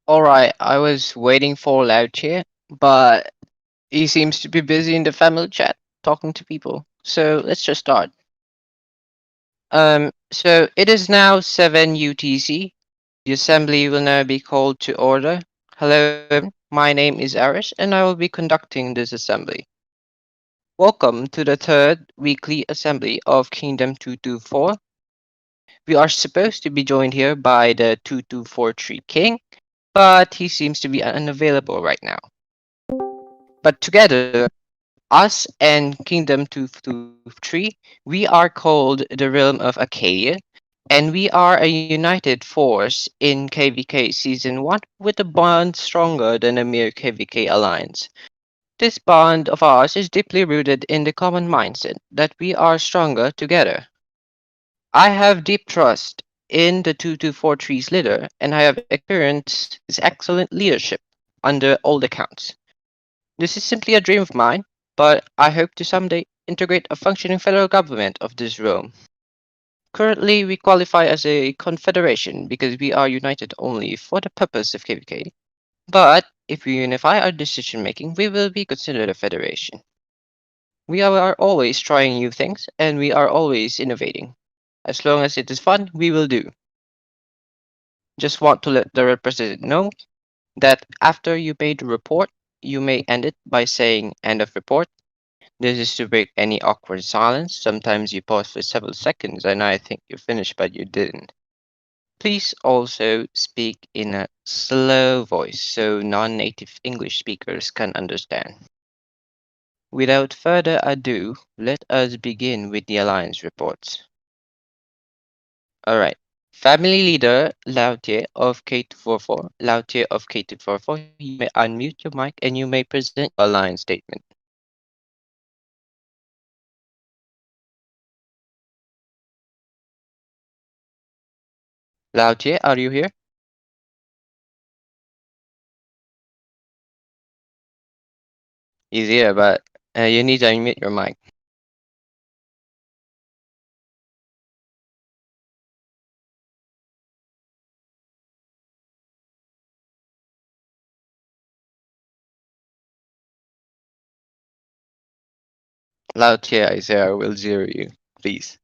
All right, I was waiting for Loud here, but he seems to be busy in the family chat talking to people. So let's just start. So it is now 7 UTC. The assembly will now be called to order. Hello everyone, my name is Arish and I will be conducting this assembly. Welcome to the third weekly assembly of Kingdom 224. We are supposed to be joined here by the 2243 King, but he seems to be unavailable right now. But together, us and Kingdom 223, we are called the Realm of Acadia, and we are a united force in KVK Season 1 with a bond stronger than a mere KVK alliance. This bond of ours is deeply rooted in the common mindset that we are stronger together. I have deep trust in the 2243's leader, and I have experienced his excellent leadership under all accounts. This is simply a dream of mine, but I hope to someday integrate a functioning federal government of this realm. Currently, we qualify as a confederation because we are united only for the purpose of KVK. But if we unify our decision making, we will be considered a federation. We are always trying new things and we are always innovating. As long as it is fun, we will do. Just want to let the representative know that after you made the report, you may end it by saying end of report. This is to break any awkward silence. Sometimes you pause for several seconds and I think you finished, but you didn't. Please also speak in a slow voice so non native English speakers can understand. Without further ado, let us begin with the Alliance reports. Alright. Family leader Lautier of K244. Lautier of K244, you may unmute your mic and you may present your Alliance statement. Lautier, are you here? He's here, but you need to unmute your mic. Lautier is here. I will zero you, please.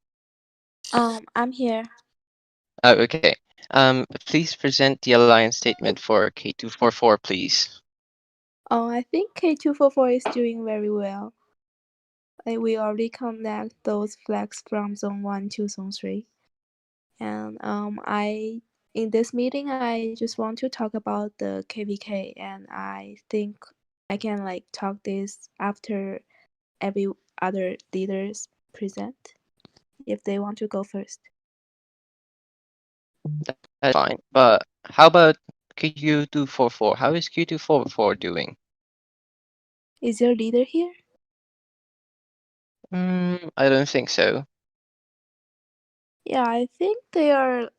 I'm here. Oh, okay. Please present the Alliance statement for K244, please. I think K244 is doing very well. We already connect those flags from Zone 1 to Zone 3. And I in this meeting I just want to talk about the KVK, and I think I can talk this after every other leaders present if they want to go first. That's fine. But how about Q244? How is Q244 doing? Is your leader here? I don't think so. Yeah, I think they are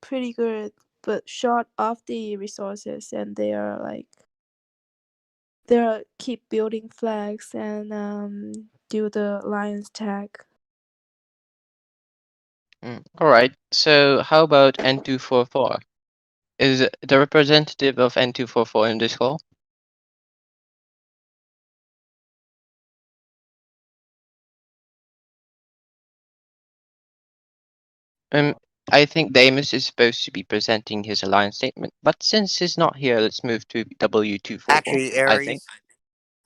pretty good, but short of the resources, and they're keep building flags and do the Lions tag. All right. So how about N244? Is the representative of N244 in this call? I think Damus is supposed to be presenting his alliance statement, but since he's not here, let's move to W244. Actually, I think. Aries,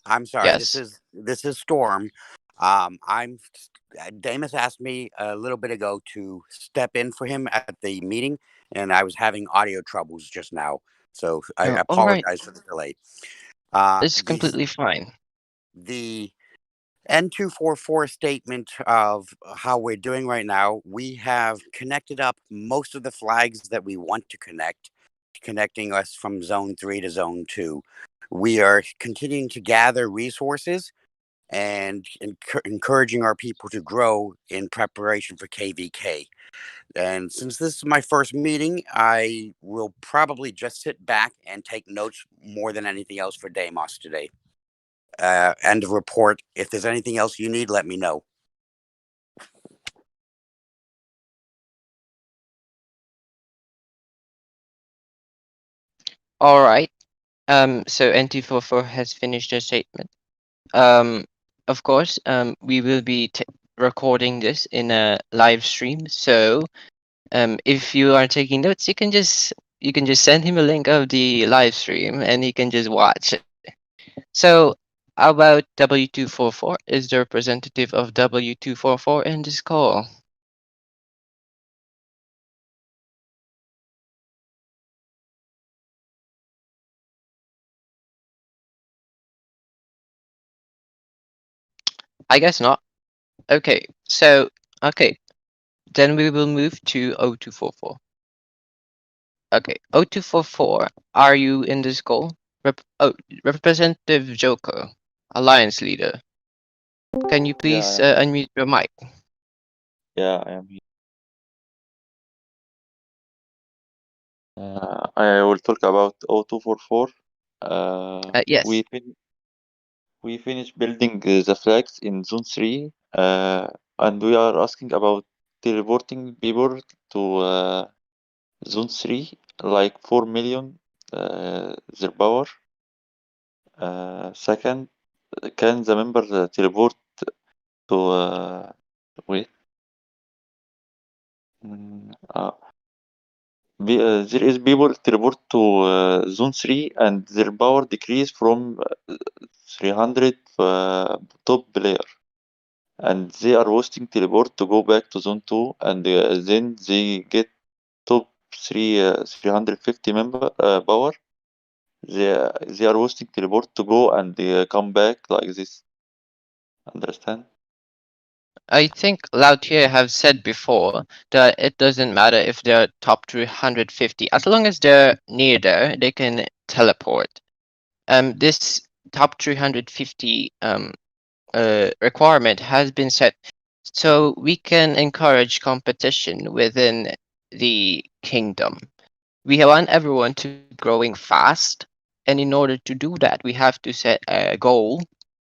I'm sorry. Yes. This is Storm. I'm Damus asked me a little bit ago to step in for him at the meeting, and I was having audio troubles just now, so I All right. apologize for the delay. This is completely fine. The N244 statement of how we're doing right now, we have connected up most of the flags that we want to connect, connecting us from Zone 3 to Zone 2. We are continuing to gather resources and encouraging our people to grow in preparation for KVK. And since this is my first meeting, I will probably just sit back and take notes more than anything else for Deimos today. End of report. If there's anything else you need, let me know. All right. So NT44 has finished their statement. Um, of course, we will be recording this in a live stream. So, if you are taking notes, you can just send him a link of the live stream, and he can just watch it. So, how about W244? Is the representative of W244 in this call? I guess not. Okay, okay, then we will move to O244. Okay, O244, are you in this call? Representative Joko, Alliance Leader. Can you please Yeah, unmute your mic? yeah, I am here. I will talk about O244. Yes. We finished building the flags in Zone 3, and we are asking about teleporting people to Zone 3, like 4 million their power. Second, can the member teleport to wait? Mm, uh, there is people teleport to Zone 3 and their power decrease from 300 top player. And they are wasting teleport to go back to Zone 2 and then they get top 350 member power. They are wasting teleport to go and come back like this. Understand? I think Lautier have said before that it doesn't matter if they're top 350. As long as they're near there, they can teleport. This top 350 requirement has been set so we can encourage competition within the kingdom. We want everyone to growing fast, and in order to do that, we have to set a goal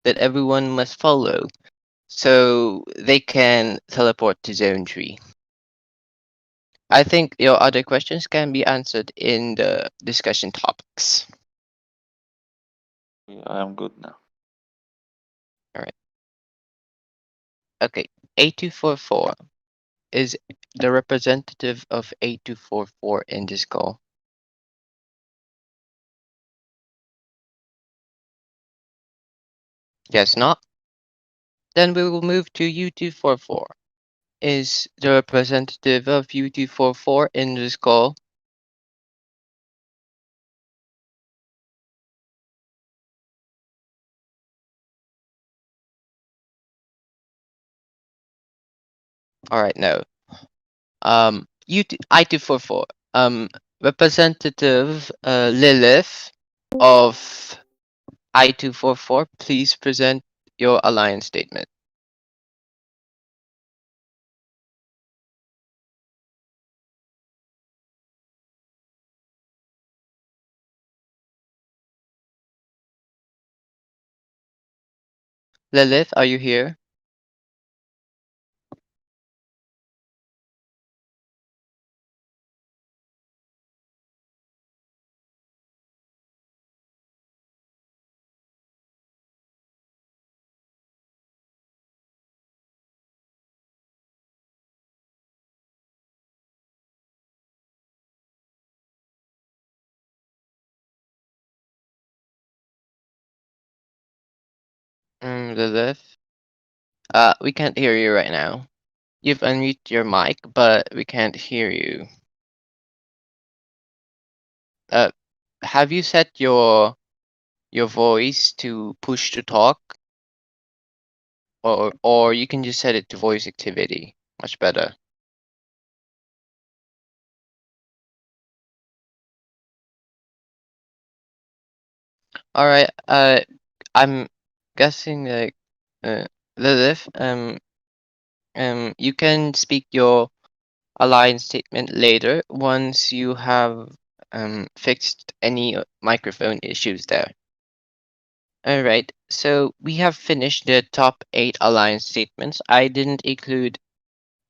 that everyone must follow so they can teleport to Zone 3. I think your other questions can be answered in the discussion topics. I am good now. Okay, A244 is the representative of A244 in this call. Yes, not? Then we will move to U244. Is the representative of U244 in this call? Alright, no. I244. Representative Lilith of I244, please present your alliance statement. Lilith, are you here? Lilith? We can't hear you right now. You've unmuted your mic, but we can't hear you. Have you set your voice to push to talk? Or you can just set it to voice activity. Much better. Alright, I'm guessing like Lilith, you can speak your alliance statement later once you have fixed any microphone issues there. All right, so we have finished the top 8 alliance statements. I didn't include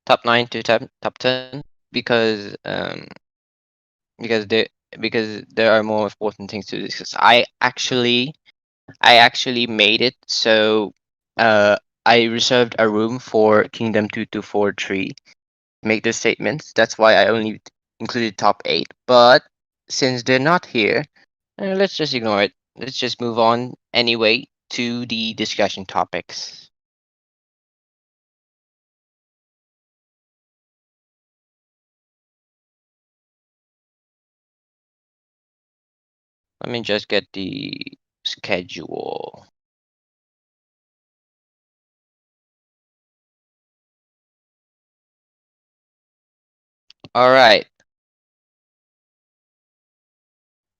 top 9 to top 10 because there because there are more important things to discuss. I actually made it so I reserved a room for Kingdom 2243 make the statements. That's why I only included top 8. But since they're not here, let's just ignore it. Let's just move on anyway to the discussion topics. Let me just get the schedule. All right.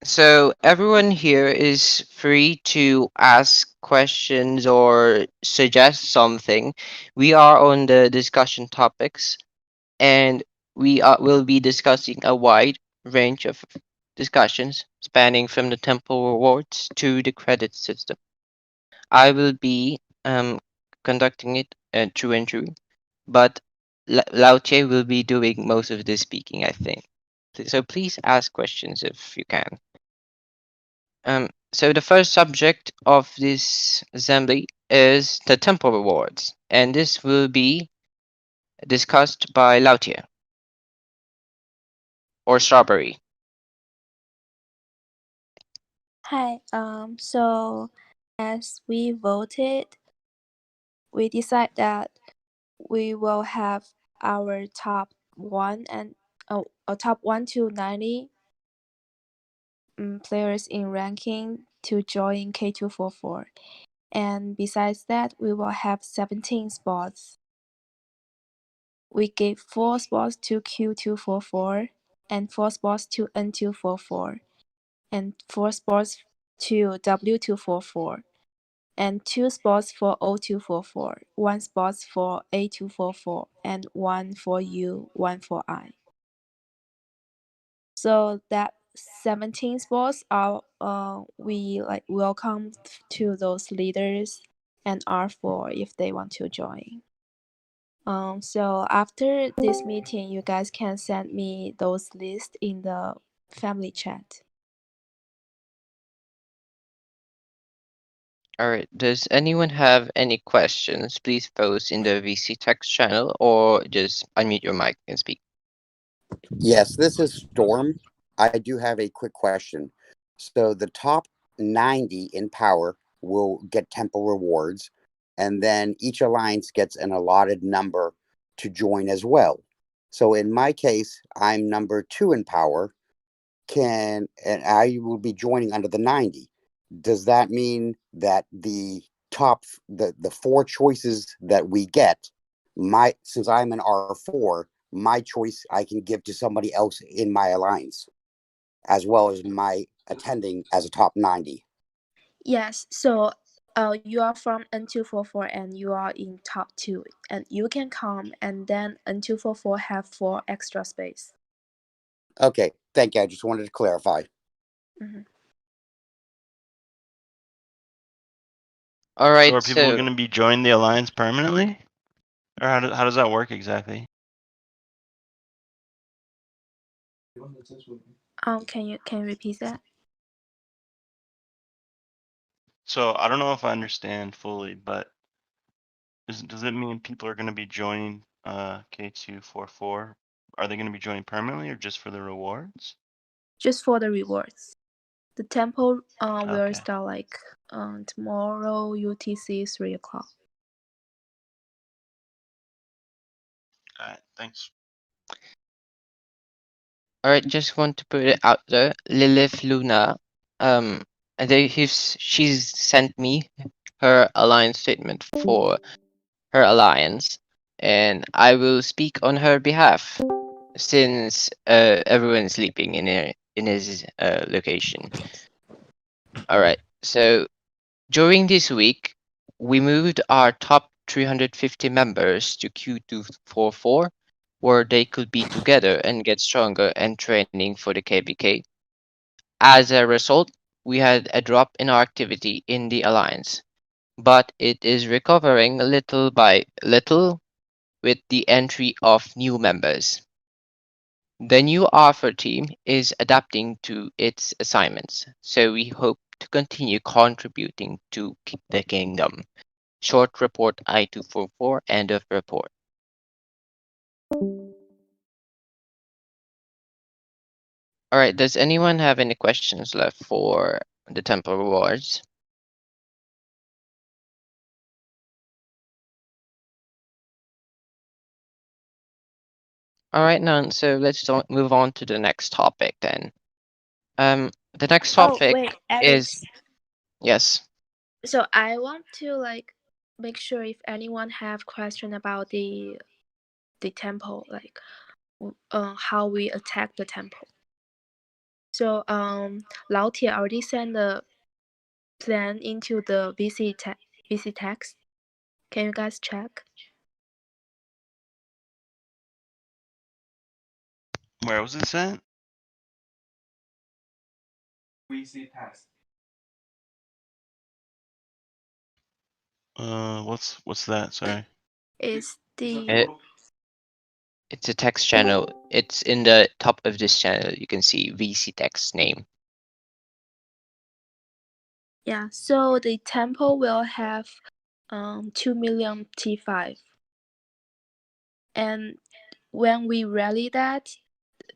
So everyone here is free to ask questions or suggest something. We are on the discussion topics, and will be discussing a wide range of discussions spanning from the temple rewards to the credit system. I will be conducting it true and true, but Lao Che will be doing most of the speaking, I think. So please ask questions if you can. So the first subject of this assembly is the temple rewards, and this will be discussed by Lao Che or Strawberry. Hi. So as we voted, we decide that we will have our top one and top 1 to 90 players in ranking to join K244. And besides that, we will have 17 spots. We gave 4 spots to Q244 and 4 spots to N244 and 4 spots to W244 and 2 spots for O244, 1 spot for A244 and 1 for U, 1 for I. So that 17 spots are we like welcome to those leaders and R4 if they want to join. So after this meeting, you guys can send me those lists in the family chat. All right. Does anyone have any questions? Please post in the VC text channel or just unmute your mic and speak. Yes, this is Storm. I do have a quick question. So the top 90 in power will get temple rewards, and then each alliance gets an allotted number to join as well. So in my case, I'm number 2 in power, and I will be joining under the 90. Does that mean that the 4 choices that we get, since I'm an R4, my choice I can give to somebody else in my alliance, as well as my attending as a top 90? Yes, so you are from N244 and you are in top 2 and you can come and then N244 have 4 extra space. Okay, thank you. I just wanted to clarify. All right. So are people going to be joining the alliance permanently, or how does that work exactly? Can you repeat that? So I don't know if I understand fully, but does it mean people are going to be joining K244? Are they going to be joining permanently or just for the rewards? Just for the rewards. The temple will Okay. start like tomorrow UTC 3 o'clock. All right, thanks. All right. Just want to put it out there. Lilith Luna, she's sent me her alliance statement for her alliance, and I will speak on her behalf since everyone's sleeping in his location. All right. So during this week, we moved our top 350 members to Q244 where they could be together and get stronger and training for the KVK. As a result, we had a drop in our activity in the alliance, but it is recovering little by little with the entry of new members. The new Alpha team is adapting to its assignments, so we hope to continue contributing to the kingdom. Short report I-244, end of report. Alright, does anyone have any questions left for the temple rewards? Alright, none. So let's move on to the next topic then. The next Oh topic wait, is Alex. yes. So I want to like make sure if anyone have question about the temple, like how we attack the temple. So Lao Tie already sent the plan into the VC text. Can you guys check? Where was it sent? What's that? Sorry. Is the It, it's a text channel. It's in the top of this channel. You can see VC text name. yeah, so the temple will have 2 million T5. And when we rally that,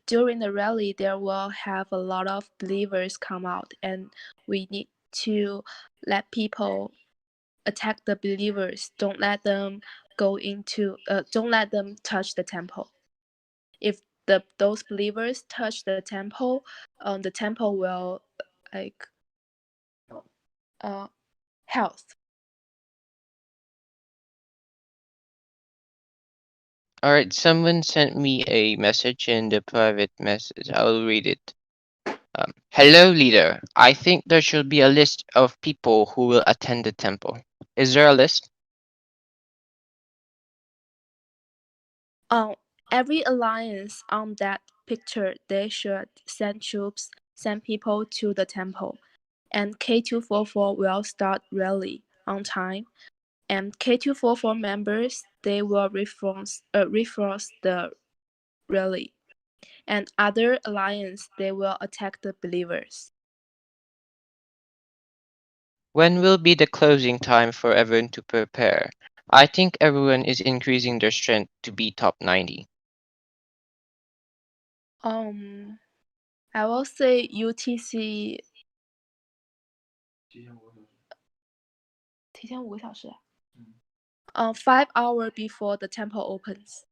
during the rally, there will have a lot of believers come out, and we need to let people attack the believers. Don't let them go into. Don't let them touch the temple. If those believers touch the temple will like health. Alright, someone sent me a message in the private message. I'll read it. Hello, leader. I think there should be a list of people who will attend the temple. Is there a list? Every alliance on that picture, they should send troops, send people to the temple. And K244 will start rally on time. And K244 members, they will reinforce the rally. And other alliance, they will attack the believers. When will be the closing time for everyone to prepare? I think everyone is increasing their strength to be top 90. I will say UTC 提前5个小时。5 hours before the temple opens.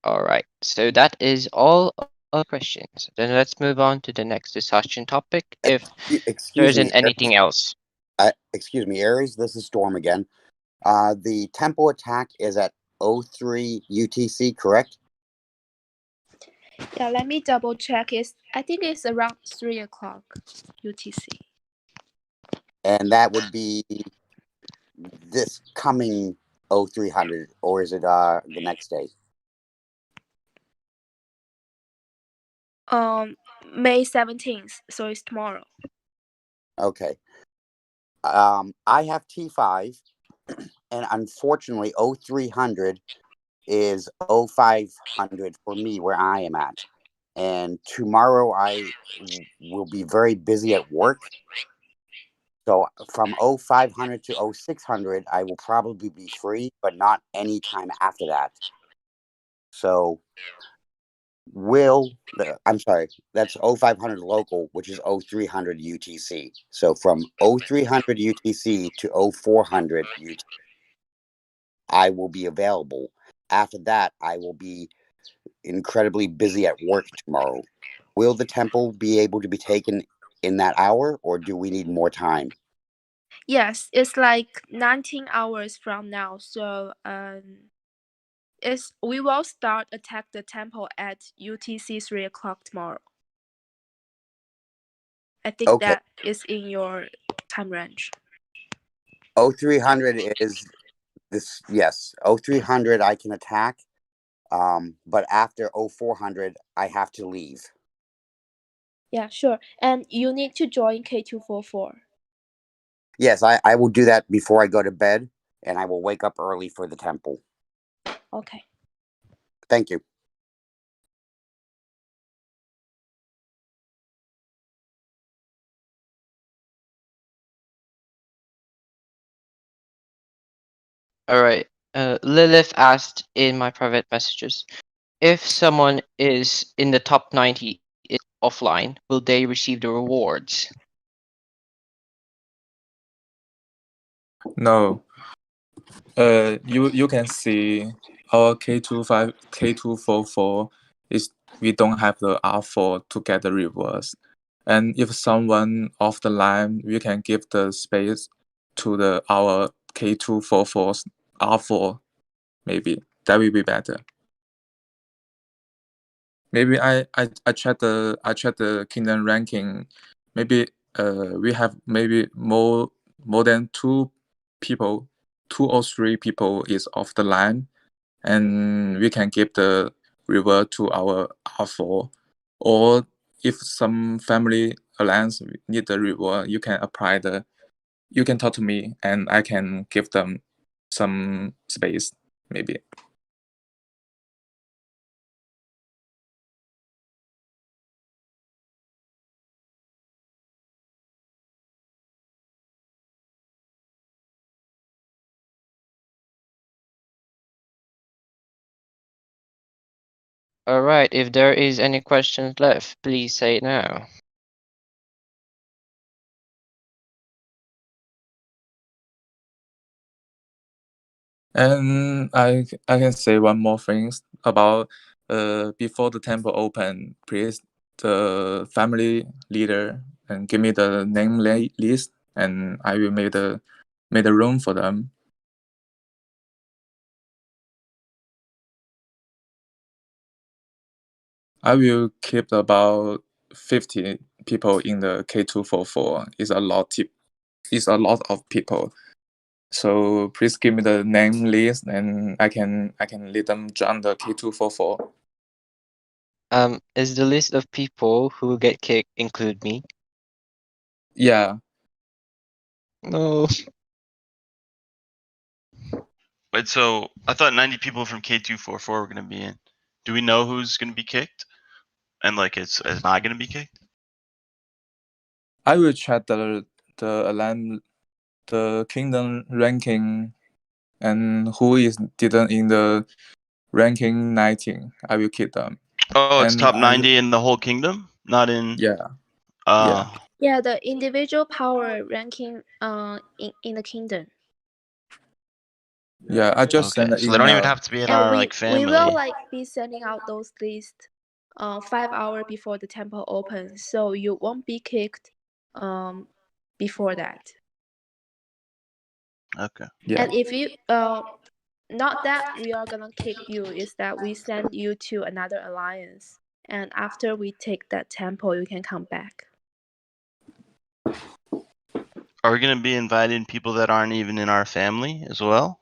Alright, so that is all of the questions. Then let's move on to the next discussion topic if there Excuse me. isn't anything else. Excuse me, Aries. This is Storm again. The temple attack is at 03 UTC, correct? Yeah, let me double check. I think it's around 3 o'clock UTC. And that would be this coming 0300, or is it the next day? May 17th, so it's tomorrow. Okay. I have T5, and unfortunately 0300 is 0500 for me where I am at. And tomorrow I will be very busy at work. So from 0500 to 0600, I will probably be free, but not any time after that. So I'm sorry, that's 0500 local, which is 0300 UTC. So from 0300 UTC to 0400 UTC, I will be available. After that, I will be incredibly busy at work tomorrow. Will the temple be able to be taken in that hour, or do we need more time? Yes, it's like 19 hours from now. So we will start attack the temple at UTC 3 o'clock tomorrow. I think Okay. that is in your time range. 0300 is This yes, 0300 I can attack, but after 0400 I have to leave. Yeah, sure. And you need to join K244. Yes, I will do that before I go to bed, and I will wake up early for the temple. Okay. Thank you. All right. Lilith asked in my private messages, if someone is in the top 90 offline, will they receive the rewards? No. You can see our K244 is we don't have the R4 to get the rewards. And if someone off the line, we can give the space to our K244's R4. Maybe that will be better. Maybe I check the kingdom ranking. Maybe we have maybe more than two or three people is off the line, and we can give the reward to our R4. Or if some family alliance need the reward, you can talk to me and I can give them some space maybe. All right. If there is any questions left, please say it now. And I can say one more thing about before the temple open, please the family leader and give me the name list, and I will make the room for them. I will keep about 50 people in the K244. It's a lot. It's a lot of people. So please give me the name list, and I can let them join the K244. Is the list of people who will get kicked include me? Yeah. No. Wait, so I thought 90 people from K244 were gonna be in. Do we know who's gonna be kicked? And like, is not gonna be kicked? I will check the kingdom ranking and who is didn't in the ranking 19. I will keep them. Oh, it's And top 90 in the whole kingdom, not in. Yeah. Yeah, the individual power ranking in the kingdom. Yeah, I just Okay, sent an so they don't even email. have to be in And our we like family. will like be sending out those lists 5 hours before the temple opens, so you won't be kicked before that. Okay. Yeah. And if you not that we are gonna kick you, is that we send you to another alliance, and after we take that temple you can come back. Are we gonna be inviting people that aren't even in our family as well?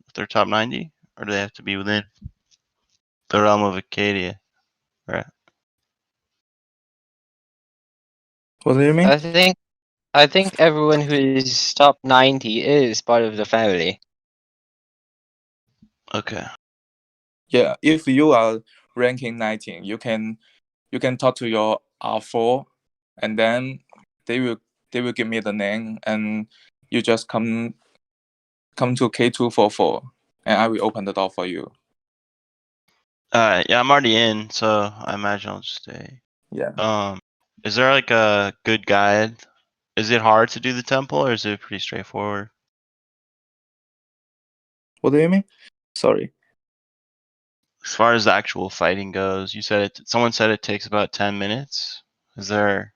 If they're top 90? Or do they have to be within the realm of Acadia? Right. What do you mean? I think everyone who is top 90 is part of the family. Okay. Yeah, if you are ranking 19, you can talk to your R4, and then they will give me the name, and you just come to K244, and I will open the door for you. Alright, yeah, I'm already in, so I imagine I'll just stay. Yeah. Is there like a good guide? Is it hard to do the temple, or is it pretty straightforward? What do you mean? Sorry. As far as the actual fighting goes, you said someone said it takes about 10 minutes. Is there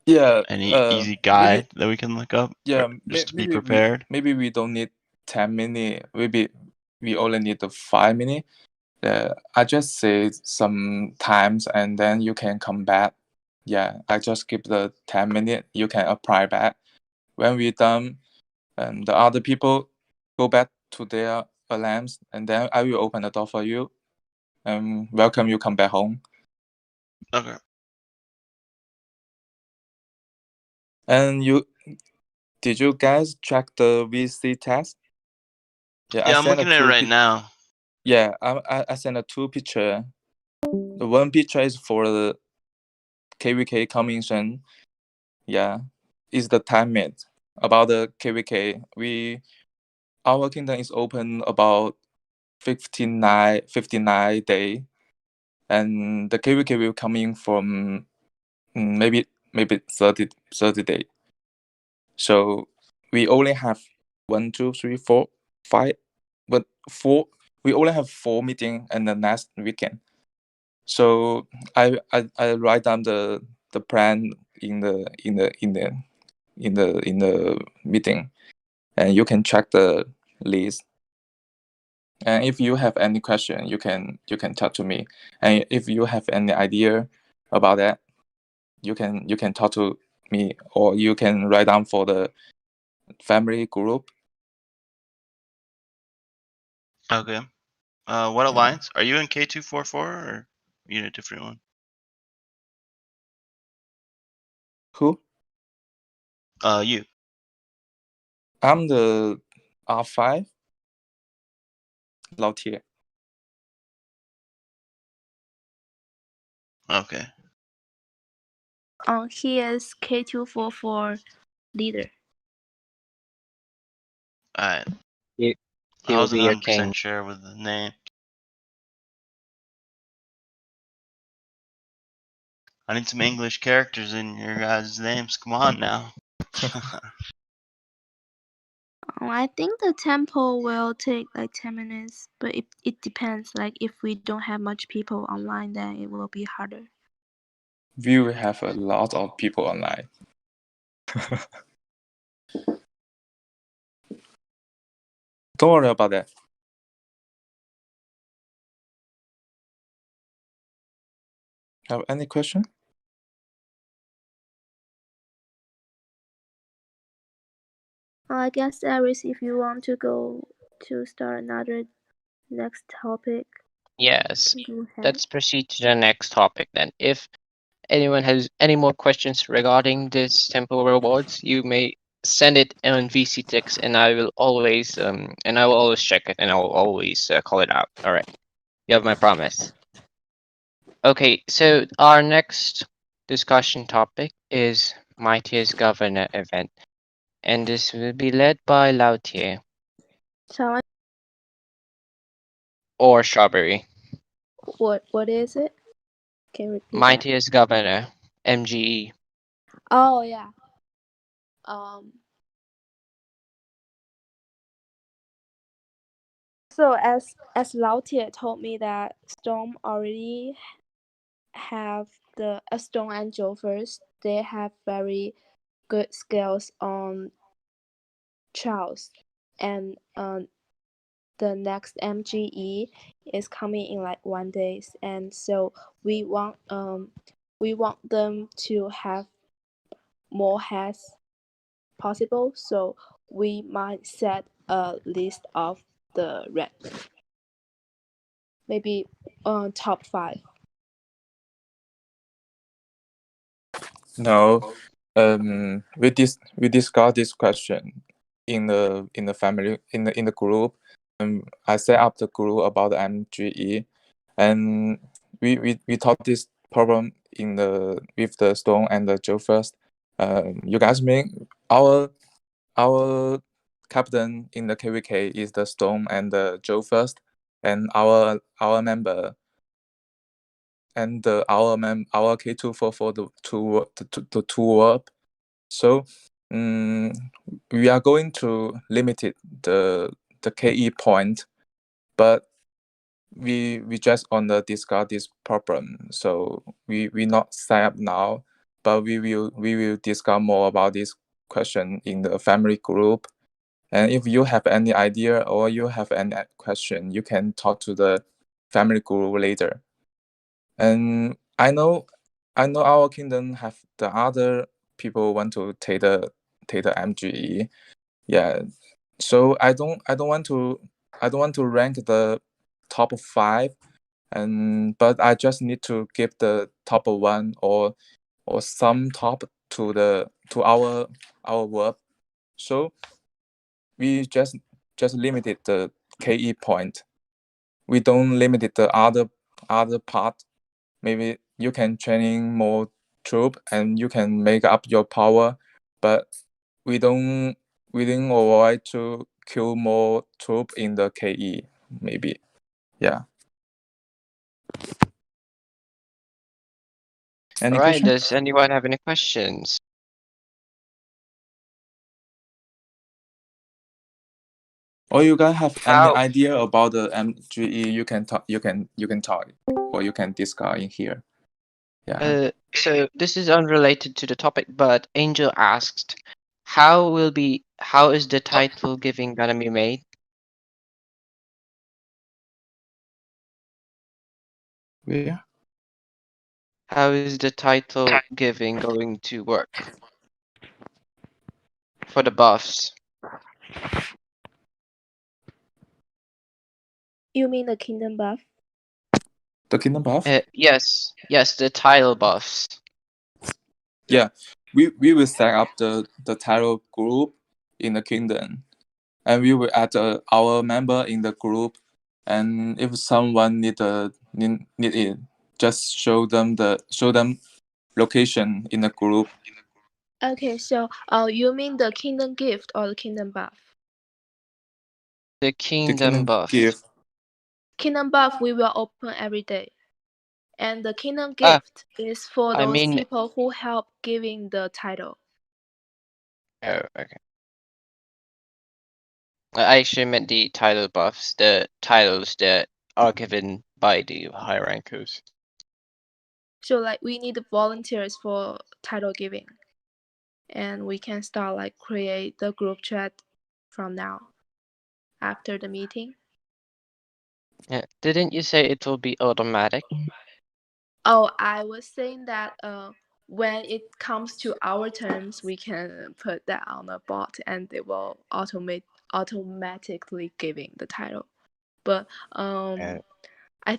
any easy guide that we can look up? Yeah, just to be maybe prepared? maybe we don't need 10 minutes. Maybe we only need the 5 minutes. I just say some times, and then you can come back. Yeah, I just give the 10 minutes. You can apply back. When we done, and the other people go back to their alarms, and then I will open the door for you and welcome you come back home. Okay. And did you guys check the VC test? Yeah, I'm looking at it right now. Yeah, I sent a 2 picture. The one picture is for the KVK commission. Yeah, is the time made. About the KVK, our kingdom is open about 59 day, and the KVK will come in from maybe 30 day. So we only have 1, 2, 3, 4, 5, but 4. We only have 4 meeting and the next weekend. So I write down the plan in the meeting, and you can check the list. And if you have any question, you can talk to me. And if you have any idea about that, you can talk to me, or you can write down for the family group. Okay. What alliance? Are you in K244 or are you in a different one? Who? You. I'm the R5. Lao Tie. Okay. He is K244 leader. Alright. He I will wasn't be your king. 100% sure with the name. I need some English characters in your guys' names. Come on now. I think the tempo will take like 10 minutes, but it depends. Like if we don't have much people online, then it will be harder. We will have a lot of people online. Don't worry about that. Have any question? I guess Aris, if you want to go to start another next topic, Yes. go ahead. Let's proceed to the next topic then. If anyone has any more questions regarding this temple rewards, you may send it on VC and I will always check it, and I will always call it out. All right, you have my promise. Okay, so our next discussion topic is Mightiest Governor event, and this will be led by Lao Tie Shall I? or Strawberry. What is it? Can you repeat that? Mightiest Governor, MGE. Oh yeah. So as Lao Tie told me that Storm already have Storm and Joe first, they have very good skills on Charles, and the next MGE is coming in like 1 day, and so we want them to have more heads possible, so we might set a list of the red, maybe top 5. No. We discussed this question in the family in the group. I set up the group about the MGE, and we talked this problem with the Stone and the Joe first. You guys mean our captain in the KVK is the Stone and the Joe first, and our member and our K244 the two work. So we are going to limit it the KE point, but we just on the discuss this problem. So we not sign up now, but we will discuss more about this question in the family group. And if you have any idea or you have any question, you can talk to the family group later. And I know our kingdom have the other people want to take the MGE. Yeah, So I don't want to rank the top 5, but I just need to give the top 1 or some top to our verb. So we just limited the KE point. We don't limit the other part. Maybe you can training more troop and you can make up your power, but we don't avoid to kill more troop in the KE. Maybe, yeah. Any All right. question? Does anyone have any questions? Or you guys have any How? idea about the MGE? You can talk. You can talk, or you can discuss in here. Yeah. So this is unrelated to the topic, but Angel asked, how is the title giving gonna be made? Where? How is the title giving going to work for the buffs? You mean the kingdom buff? The kingdom buff? Yes, the title buffs. Yeah, we will set up the title group in the kingdom, and we will add our member in the group. And if someone need it, just show them location in the group. Okay, so you mean the kingdom gift or the kingdom buff? The The kingdom buff. gift. Kingdom buff we will open every day. And the kingdom Ah, gift is for I those mean, people who help giving the title. oh, okay. I actually meant the title buffs, the titles that are given by the high rankers. So like we need volunteers for title giving. And we can start like create the group chat from now after the meeting. Yeah. Didn't you say it will be automatic? Oh, I was saying that when it comes to our turns, we can put that on a bot and it will automatically giving the title. But I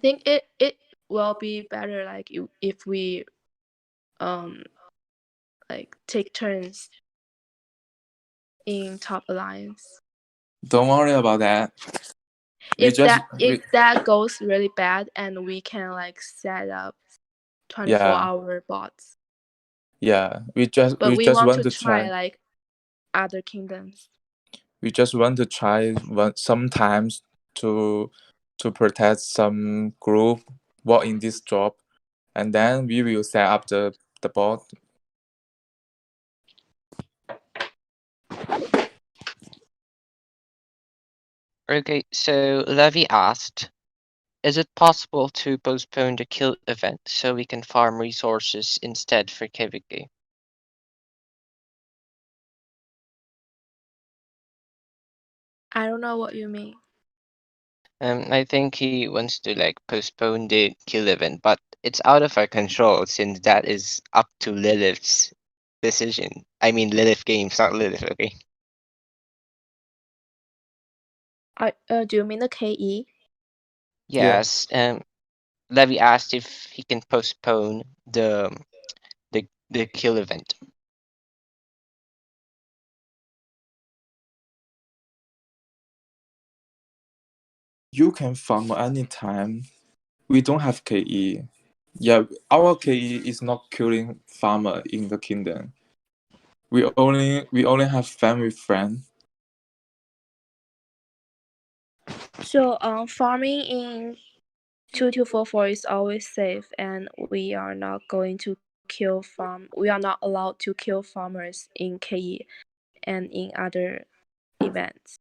think it will be better like if we like take turns in top alliance. Don't worry about that. If that goes really bad and we can like set up 24-hour bots. Yeah, we just want to try like other kingdoms. We just want to try sometimes to protect some group work in this job, and then we will set up the bot. Okay, so Levi asked, is it possible to postpone the kill event so we can farm resources instead for KVK? I don't know what you mean. I think he wants to like postpone the kill event, but it's out of our control since that is up to Lilith's decision. I mean Lilith Games, not Lilith, okay? Do you mean the KE? Yes. Levi asked if he can postpone the kill event. You can farm anytime. We don't have KE. Yeah, our KE is not killing farmer in the kingdom. We only have family friend. So farming in 2244 is always safe, and we are not going to kill farm. We are not allowed to kill farmers in KE and in other events.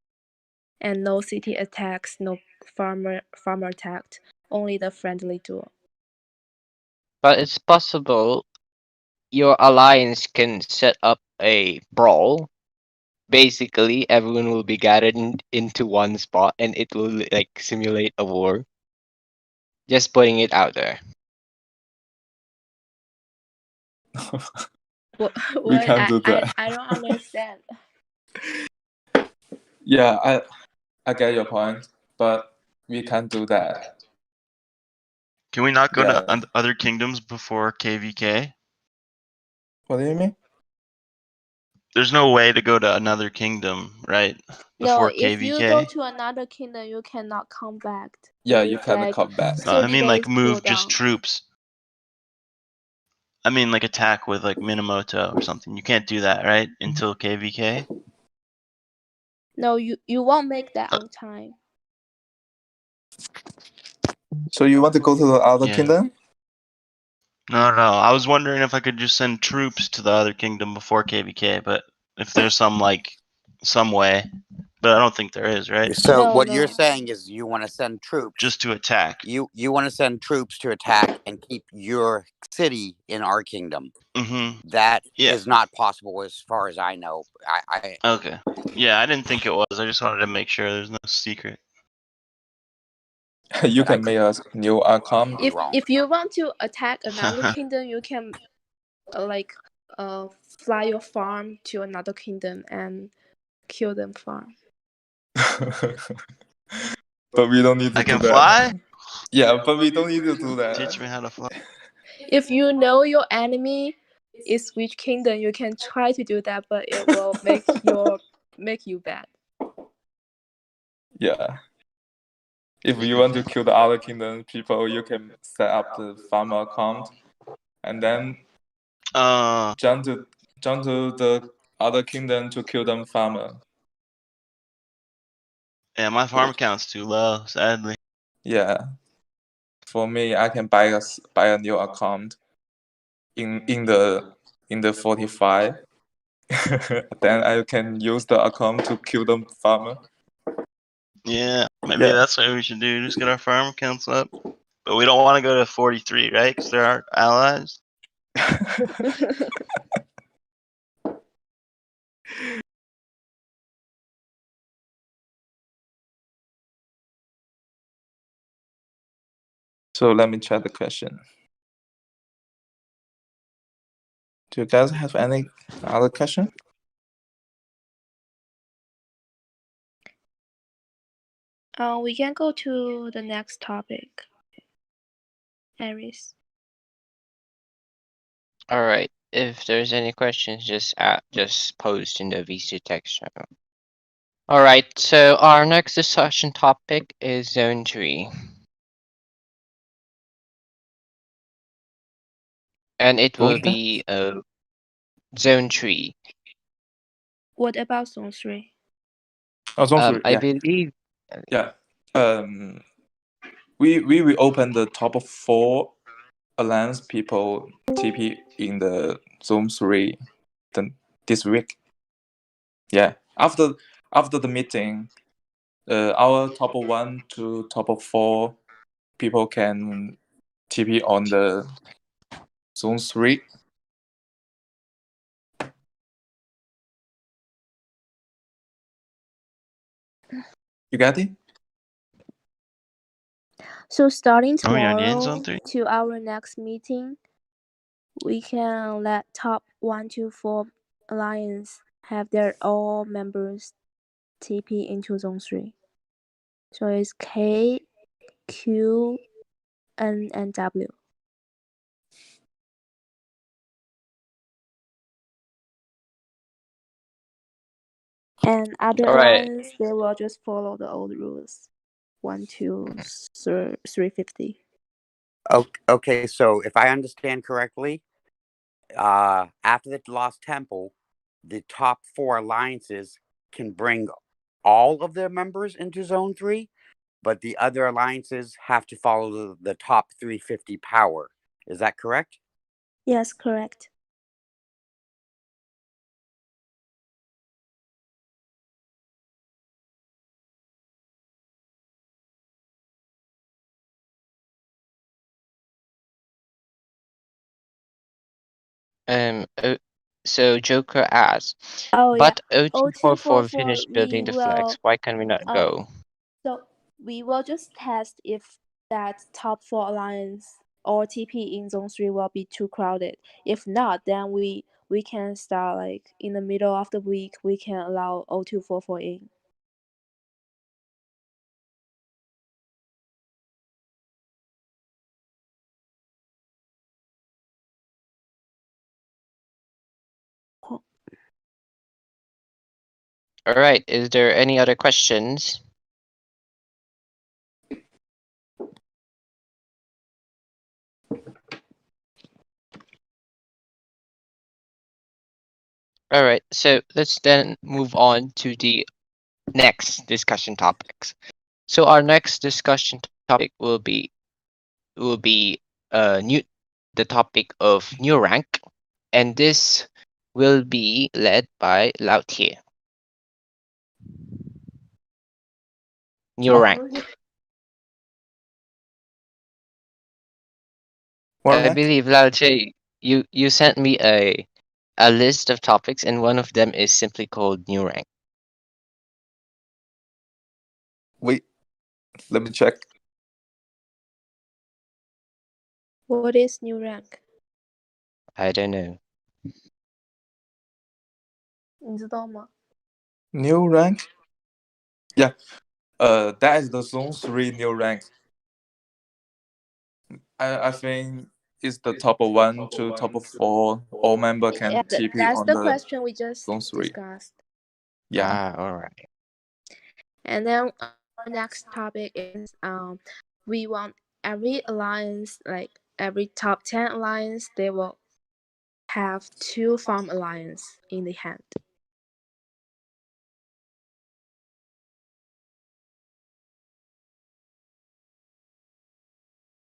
And no city attacks, no farmer attacked, only the friendly duel. But it's possible your alliance can set up a brawl. Basically, everyone will be gathered into one spot and it will like simulate a war. Just putting it out there. What, We can't do that. I don't understand. Yeah, I get your point, but we can't do that. Can we not go Yeah. to other kingdoms before KVK? What do you mean? There's no way to go to another kingdom, right? Before No, if you go KVK? to another kingdom, you cannot come back. Yeah, It you is can like come back. No, I 30 mean like days move just cooldown. troops. I mean like attack with like Minamoto or something. You can't do that, right? Until KVK? No, you won't make that on time. So you want to go to the other Yeah. kingdom? No. I was wondering if I could just send troops to the other kingdom before KVK, but if there's some way, but I don't think there is, right? So No, what you're no. saying is you want to send troops. Just to attack. You want to send troops to attack and keep your city in our kingdom. Mm-hmm. That Yeah. is not possible as far as I know. I Okay. Yeah, I didn't think it was. I just wanted to make sure there's no secret. You But I can make a new account. wrong. If you want to attack another kingdom, you can fly your farm to another kingdom and kill them farm. But we don't need to I do can that. fly? Yeah, but we don't need to do that. Teach me how to fly. If you know your enemy is which kingdom, you can try to do that, but it will make you bad. Yeah. If you want to kill the other kingdom people, you can set up the farmer account and then jump to the other kingdom to kill them farmer. Yeah, my farm count's too low, sadly. Yeah. For me, I can buy a new account in the 45. Then I can use the account to kill the farmer. Yeah, maybe Yeah. that's what we should do. Just get our farm counts up. But we don't want to go to 43, right? Because they're our allies. So let me check the question. Do you guys have any other question? We can go to the next topic. Aries. All right. If there's any questions, just post in the VC text channel. All right. So our next discussion topic is Zone 3. And it will What? be Zone 3. What about Zone 3? Oh, Zone 3, I yeah. believe. Yeah. We will open the top 4 alliance people TP in the Zone 3 this week. Yeah. After the meeting, our top 1 to top 4 people can TP on the Zone 3. You got it? So starting Are we on tomorrow Zone 3? to our next meeting, we can let top 1 to 4 alliance have their all members TP into Zone 3. So it's K, Q, N, and W. And other All right. alliance, they will just follow the old rules. 1 to 350. Okay, so if I understand correctly, after the Lost Temple, the top 4 alliances can bring all of their members into Zone 3, but the other alliances have to follow the top 350 power. Is that correct? Yes, correct. So Joker asks, Oh, yeah. but O244 finished building the flags. will, Why can we not go? So we will just test if that top 4 alliance or TP in Zone 3 will be too crowded. If not, then we can start like in the middle of the week. We can allow O244 in. All right. Is there any other questions? All right. So let's then move on to the next discussion topics. So our next discussion topic will be new the topic of new rank, and this will be led by Lao Tie. New rank. What I rank? believe Lao Tie, you sent me a list of topics, and one of them is simply called new rank. Wait, let me check. What is new rank? I don't know. 你知道吗？ New rank? Yeah. That is the Zone 3 new rank. I think it's the top 1 to top 4. All member can Yeah, TP that's on the the question we just Zone 3. discussed. Yeah. All right. And then our next topic is we want every alliance, like every top 10 alliance, they will have 2 farm alliance in the hand.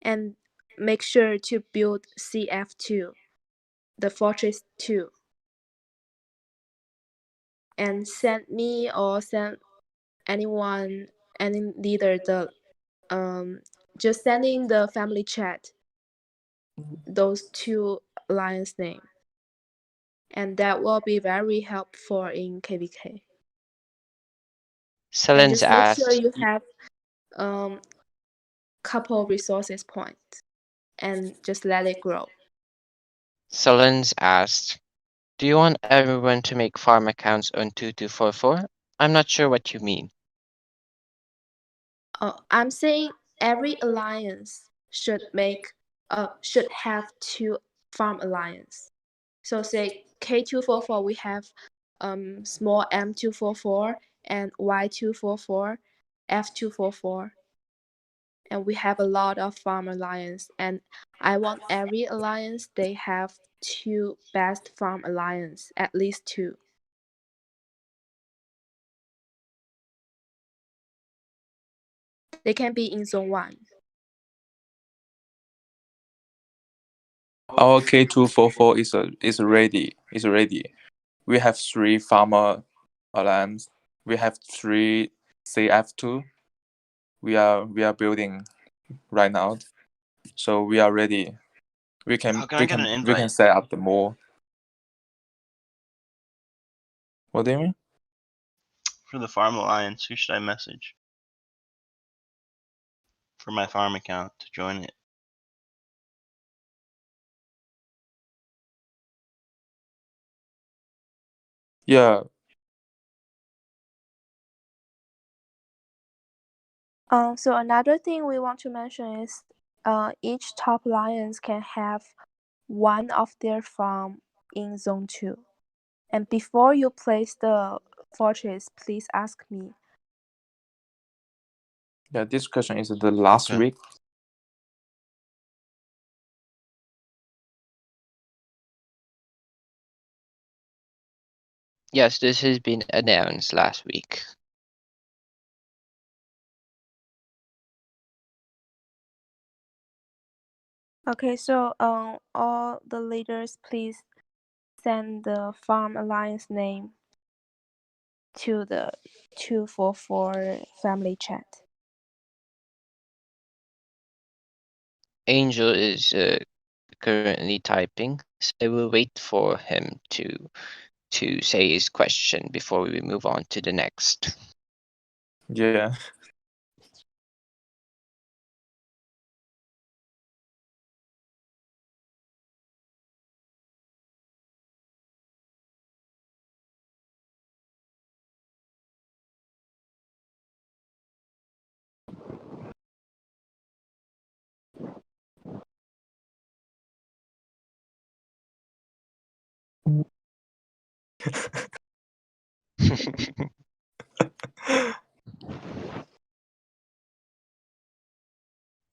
And make sure to build CF2, the Fortress 2. And send me or send anyone, any leader, the just send in the family chat those 2 alliance name, and that will be very helpful in KVK. And Selens just make sure asked. you have couple resources points and just let it grow. Selens asked, "Do you want everyone to make farm accounts on 2244? I'm not sure what you mean." I'm saying every alliance should have 2 farm alliance. So say K244, we have small M244 and Y244, F244. And we have a lot of farm alliance, and I want every alliance they have 2 best farm alliance, at least 2. They can be in zone 1. Our K244 is ready. Is ready. We have 3 farmer alliance. We have 3 CF2. We are building right now. So we are ready. We can How can I get an we can invite set up the more. What do you mean? for the Farm Alliance? Who should I message for my farm account to join it? Yeah. So another thing we want to mention is each top alliance can have one of their farm in zone 2. And before you place the fortress, please ask me. Yeah, this question is the last Okay. week. Yes, this has been announced last week. Okay, so all the leaders, please send the farm alliance name to the 244 family chat. Angel is currently typing, so I will wait for him to say his question before we move on to the next. Yeah.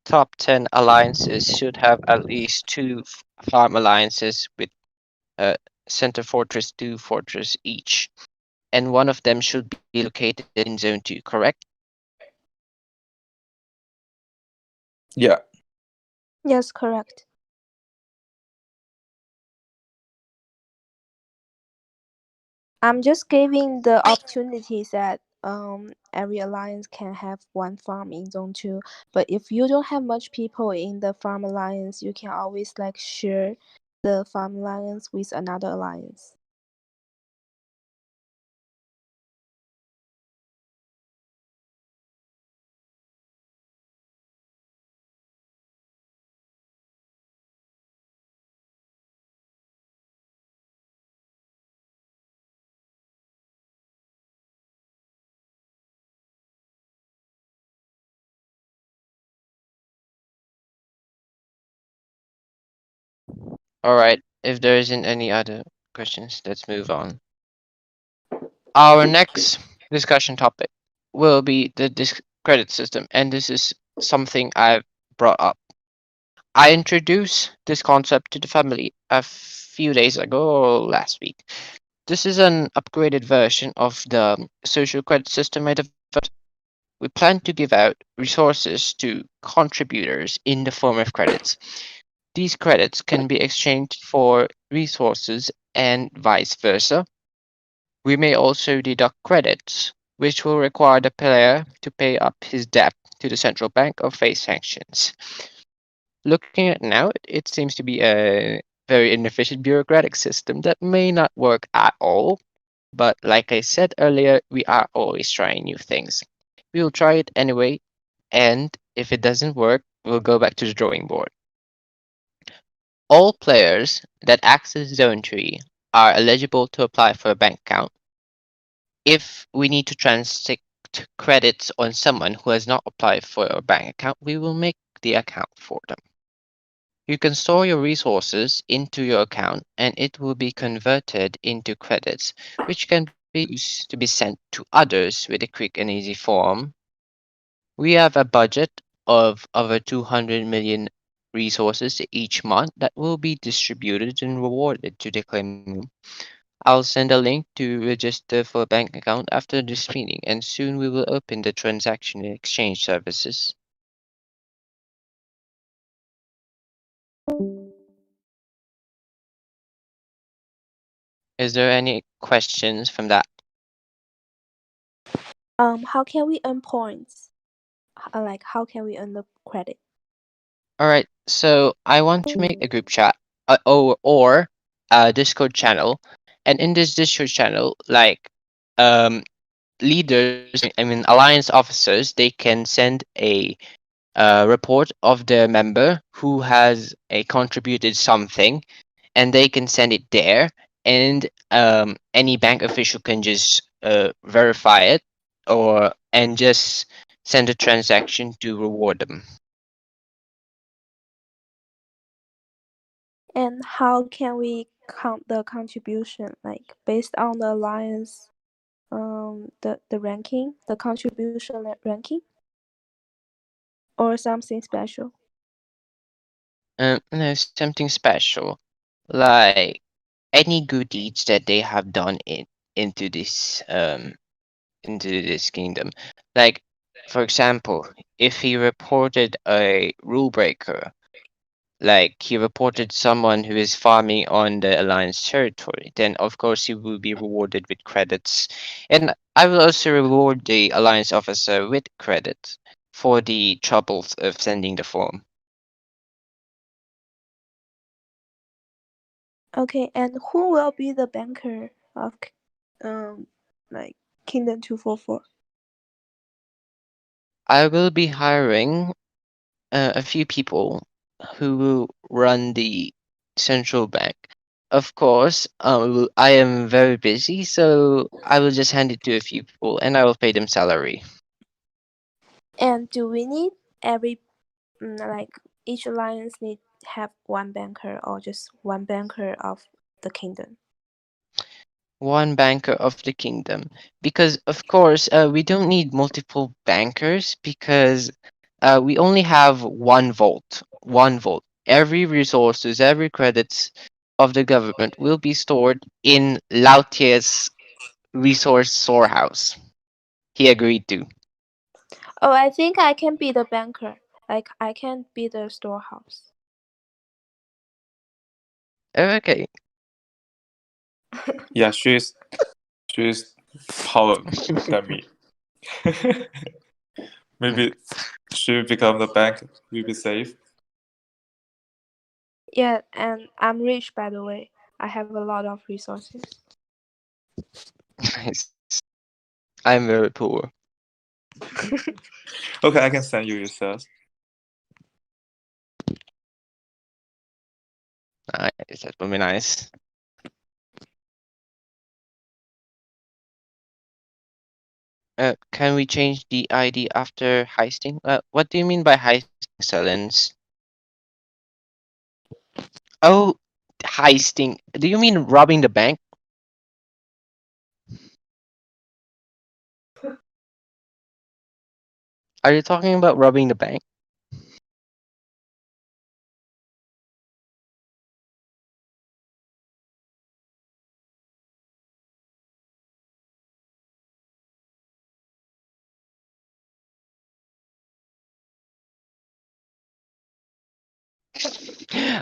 Top 10 alliances should have at least two farm alliances with Center Fortress 2 fortress each, and one of them should be located in Zone 2, correct? Yeah. Yes, correct. I'm just giving the opportunities that every alliance can have one farm in zone 2. But if you don't have much people in the farm alliance, you can always like share the farm alliance with another alliance. All right, if there isn't any other questions, let's move on. Our next discussion topic will be the credit system, and this is something I've brought up. I introduced this concept to the family a few days ago or last week. This is an upgraded version of the social credit system I developed. We plan to give out resources to contributors in the form of credits. These credits can be exchanged for resources and vice versa. We may also deduct credits, which will require the player to pay up his debt to the central bank or face sanctions. Looking at now, it seems to be a very inefficient bureaucratic system that may not work at all. But like I said earlier, we are always trying new things. We will try it anyway, and if it doesn't work, we'll go back to the drawing board. All players that access Zone 3 are eligible to apply for a bank account. If we need to transact credits on someone who has not applied for a bank account, we will make the account for them. You can store your resources into your account and it will be converted into credits, which can be used to be sent to others with a quick and easy form. We have a budget of over 200 million resources each month that will be distributed and rewarded to the claimant. I'll send a link to register for a bank account after this meeting, and soon we will open the transaction and exchange services. Is there any questions from that? How can we earn points? Like how can we earn the credit? All right, so I want to make a group chat or a Discord channel, and in this Discord channel, like leaders, I mean alliance officers, they can send a report of their member who has contributed something, and they can send it there, and any bank official can just verify it or and just send a transaction to reward them. And how can we count the contribution? Like based on the alliance, the ranking, the contribution ranking, or something special? No, something special, like any good deeds that they have done into this kingdom. Like, for example, if he reported a rule breaker, like he reported someone who is farming on the alliance territory, then of course he will be rewarded with credits. And I will also reward the alliance officer with credits for the troubles of sending the form. Okay, and who will be the banker of like Kingdom 244? I will be hiring a few people who will run the central bank. Of course, I am very busy, so I will just hand it to a few people and I will pay them salary. And do we need every like each alliance need have one banker or just one banker of the kingdom? one banker of the kingdom, because of course we don't need multiple bankers because we only have one vault. Every resources, every credits of the government will be stored in Lautier's resource storehouse. He agreed to. Oh, I think I can be the banker. Like I can be the storehouse. Okay. Yeah, she's taller than me. Maybe she become the bank. We'll be safe. Yeah, and I'm rich by the way. I have a lot of resources. Nice. I'm very poor. Okay, I can send you yourself. Nice. That would be nice. Can we change the ID after heisting? What do you mean by heisting, Excellence? Oh, heisting. Do you mean robbing the bank? Are you talking about robbing the bank?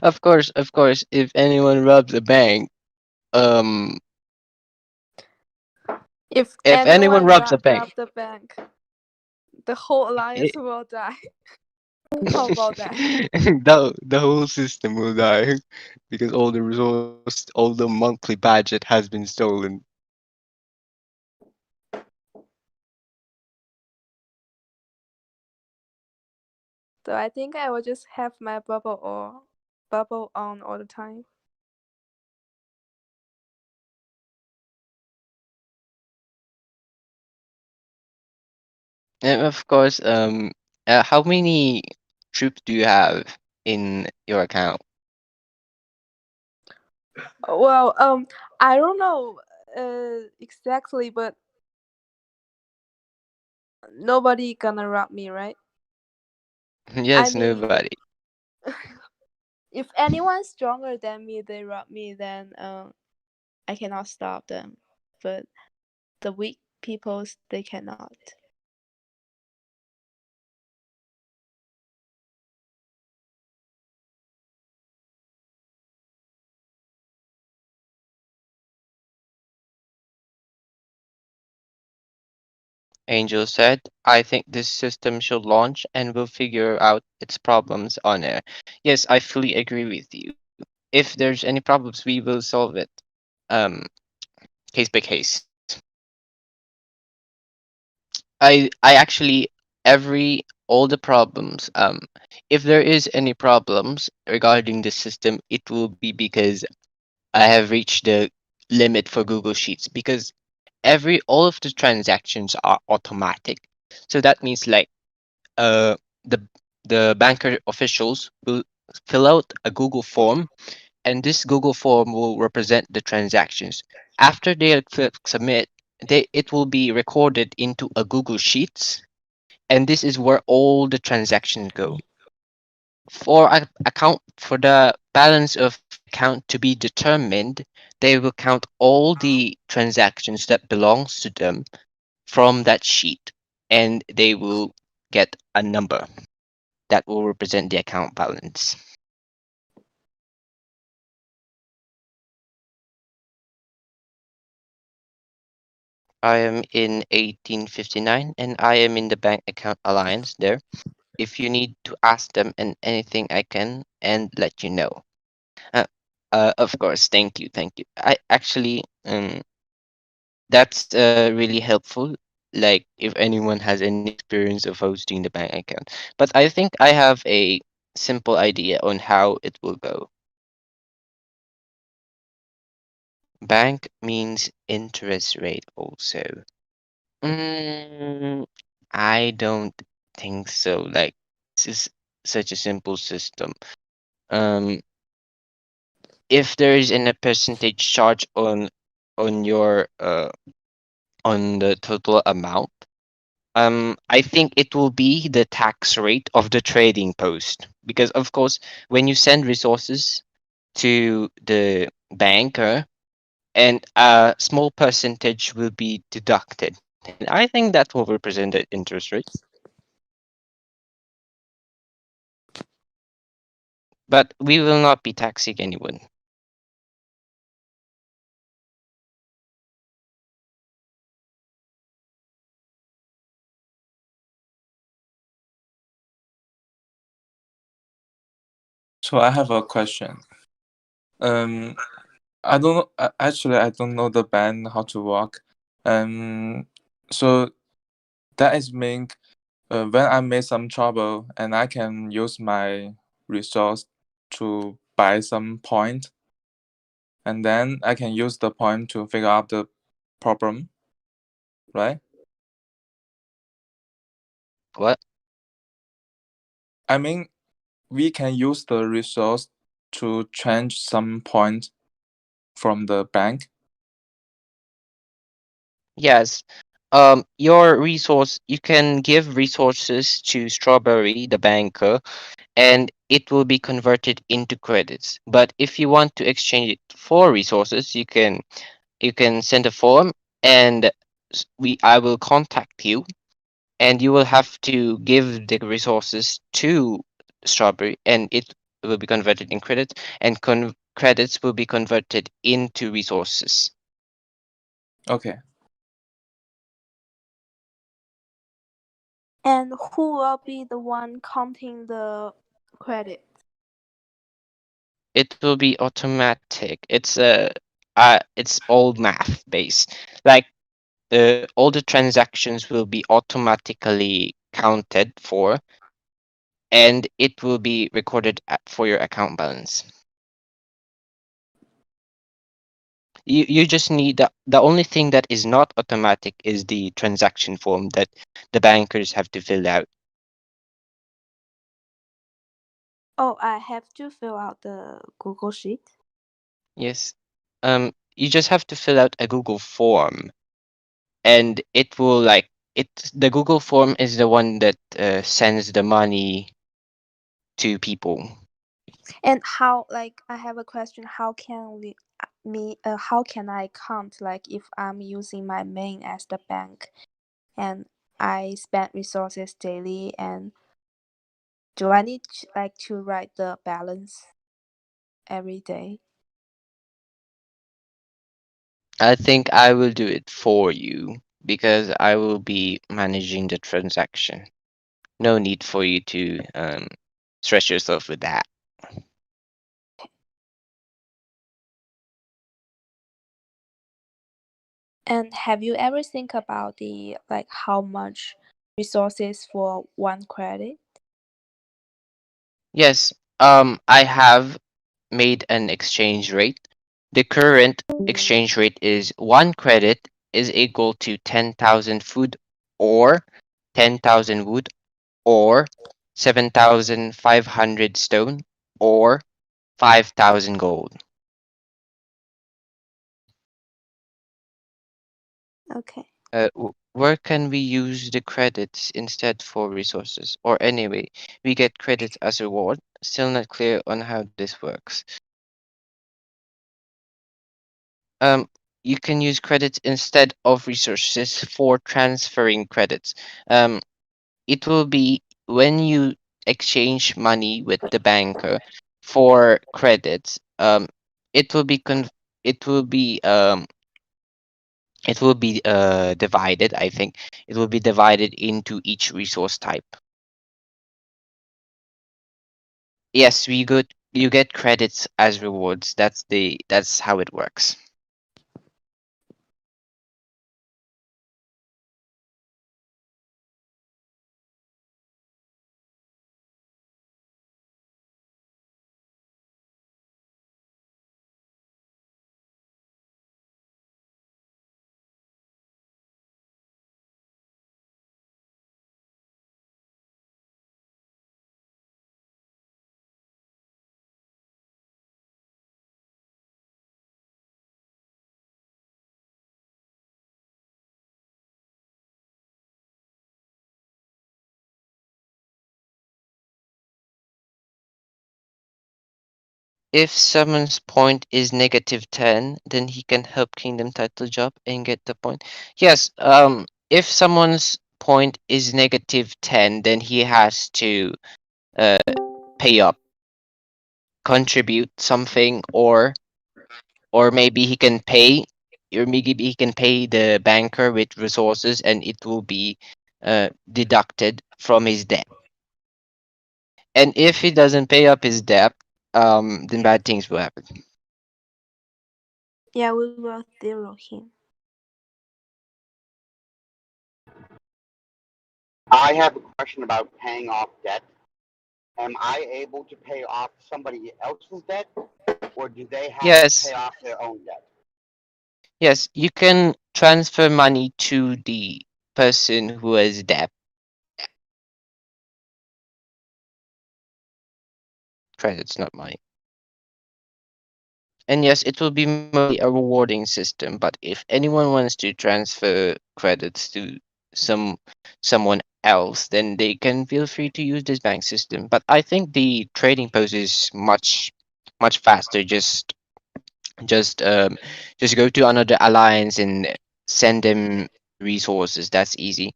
Of course. If anyone robs a bank, um, If if anyone anyone robs a bank, rob the bank, the whole alliance it, will die. How about that? the whole system will die because all the resource, all the monthly budget has been stolen. So I think I will just have my bubble on all the time. And of course, how many troops do you have in your account? Well, I don't know exactly, but nobody gonna rob me, right? I Yes, mean, nobody. if anyone's stronger than me, they rob me, then I cannot stop them. But the weak people, they cannot. Angel said, I think this system should launch and we'll figure out its problems on air. Yes, I fully agree with you. If there's any problems, we will solve it. Um, case by case. I actually every all the problems. If there is any problems regarding the system, it will be because I have reached the limit for Google Sheets because all of the transactions are automatic. So that means like uh the the banker officials will fill out a Google form, and this Google form will represent the transactions. After they click submit, it will be recorded into a Google Sheets, and this is where all the transactions go. For the balance of the account to be determined, they will count all the transactions that belongs to them from that sheet, and they will get a number that will represent the account balance. I am in 1859 and I am in the bank account alliance there. If you need to ask them and anything I can and let you know. Uh, of course, thank you. I actually that's really helpful. Like if anyone has any experience of hosting the bank account. But I think I have a simple idea on how it will go. Bank means interest rate also. Mm, I don't think so. Like this is such a simple system. Um, if there is a percentage charge on your on the total amount. I think it will be the tax rate of the trading post, because of course when you send resources to the banker, and a small percentage will be deducted, and I think that will represent the interest rate. But we will not be taxing anyone. So I have a question. Um, I don't know. Actually, I don't know the band how to work. So that is mean when I made some trouble and I can use my resource to buy some point, and then I can use the point to figure out the problem, right? What? I mean, we can use the resource to change some point from the bank. Yes. Your resource, you can give resources to Strawberry, the banker, and it will be converted into credits. But if you want to exchange it for resources, you can send a form, and I will contact you, and you will have to give the resources to Strawberry, and it will be converted in credits, and credits will be converted into resources. Okay. And who will be the one counting the credit? It will be automatic. It's all math based. Like all the transactions will be automatically counted for, and it will be recorded for your account balance. You just need the only thing that is not automatic is the transaction form that the bankers have to fill out. Oh, I have to fill out the Google Sheet. Yes. You just have to fill out a Google form, and it will the Google form is the one that sends the money to people. And how, like, I have a question. How can how can I count, like, if I'm using my main as the bank and I spend resources daily, and do I need to write the balance every day? I think I will do it for you because I will be managing the transaction. No need for you to stress yourself with that. And have you ever think about the, like, how much resources for one credit? Yes, I have made an exchange rate. The current exchange rate is 1 credit is equal to 10,000 food, or 10,000 wood, or 7,500 stone, or 5,000 gold. Okay. Where can we use the credits instead for resources? Or anyway, we get credits as a reward. Still not clear on how this works. Um, you can use credits instead of resources for transferring credits. It will be when you exchange money with the banker for credits. It will be it will be divided. I think it will be divided into each resource type. Yes, you get credits as rewards. That's how it works. if someone's point is -10, then he can help Kingdom Title Job and get the point. Yes, if someone's point is -10, then he has to pay up, contribute something, or maybe he can pay, or maybe he can pay the banker with resources, and it will be deducted from his debt. And if he doesn't pay up his debt, then bad things will happen. Yeah, we will zero him. I have a question about paying off debt. Am I able to pay off somebody else's debt, or do they have Yes. to pay off their own debt? Yes, you can transfer money to the person who has debt. Credits, not money. And yes, it will be mostly a rewarding system, but if anyone wants to transfer credits to someone else, then they can feel free to use this bank system. But I think the trading post is much faster. Just um just go to another alliance and send them resources. That's easy.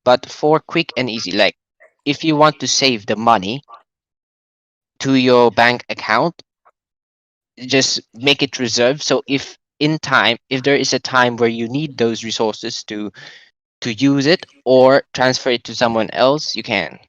But for quick and easy, like if you want to save the money to your bank account, just make it reserved. So if there is a time where you need those resources to use it or transfer it to someone else, you can.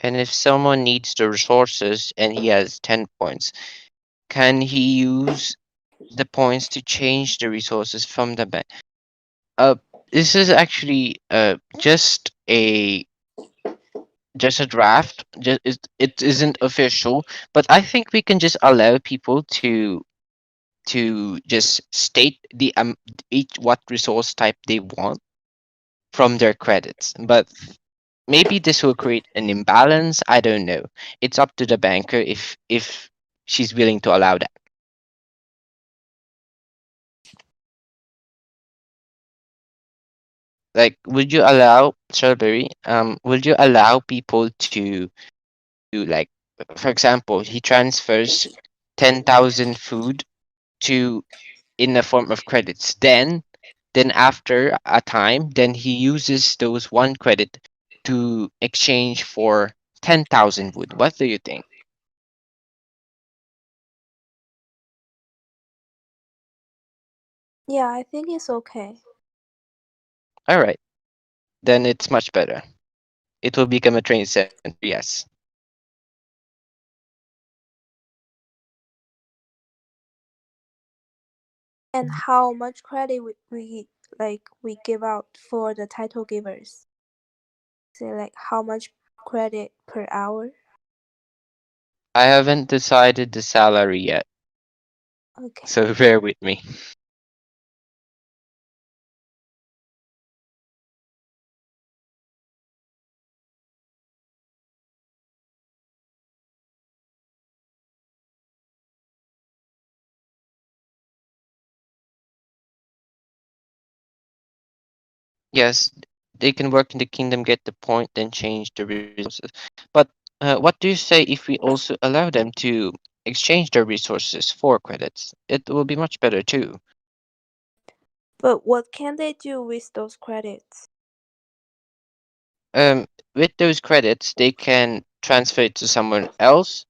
And if someone needs the resources and he has 10 points, can he use the points to change the resources from the bank? This is actually just a draft. It isn't official, but I think we can just allow people to just state the each what resource type they want from their credits. But maybe this will create an imbalance. I don't know. It's up to the banker if she's willing to allow that. Like, would you allow Strawberry? Would you allow people to like, for example, he transfers 10,000 food to in the form of credits. Then after a time, then he uses those one credit to exchange for 10,000 wood. What do you think? Yeah, I think it's okay. All right, then it's much better. It will become a train center. Yes. And how much credit we give out for the title givers? Say like how much credit per hour? I haven't decided the salary yet, Okay. so bear with me. Yes, they can work in the kingdom, get the point, then change the resources. But what do you say if we also allow them to exchange their resources for credits? It will be much better too. But what can they do with those credits? With those credits, they can transfer it to someone else,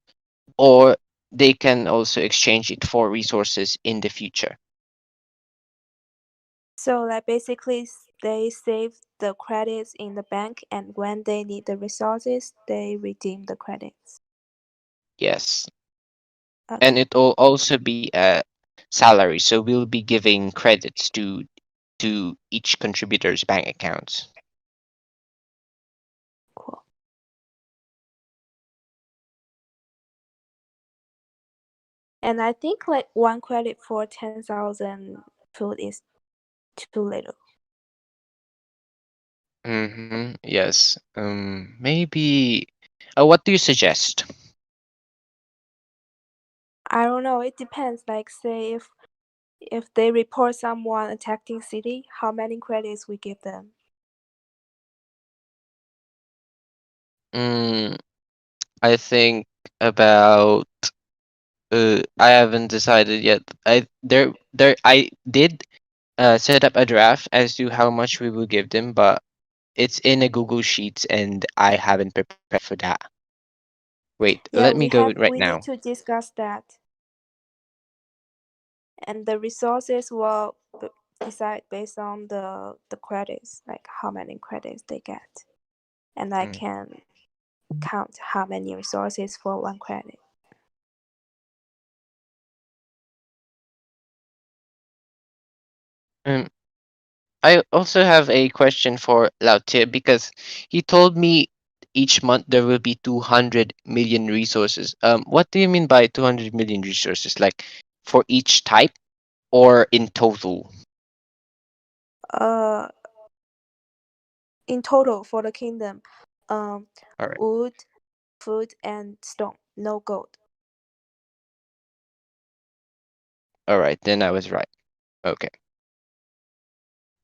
or they can also exchange it for resources in the future. So like basically they save the credits in the bank and when they need the resources, they redeem the credits. Yes. Okay. And it will also be a salary, so we'll be giving credits to each contributor's bank accounts. Cool. And I think like one credit for 10,000 food is too little. Yes. Maybe What do you suggest? I don't know. It depends. Like, say if they report someone attacking city, how many credits we give them? Mm, I think about I haven't decided yet. I did set up a draft as to how much we will give them, but it's in a Google Sheets and I haven't prepared for that. Wait, Yeah, let me go right we now. need to discuss that. And the resources will decide based on the credits, like how many credits they get. And I Mm. can count how many resources for one credit. Um, I also have a question for Lao Tia because he told me each month there will be 200 million resources. What do you mean by 200 million resources? Like for each type or in total? Uh, in total for the kingdom, All right. wood, food, and stone. No gold. All right, then I was right. Okay.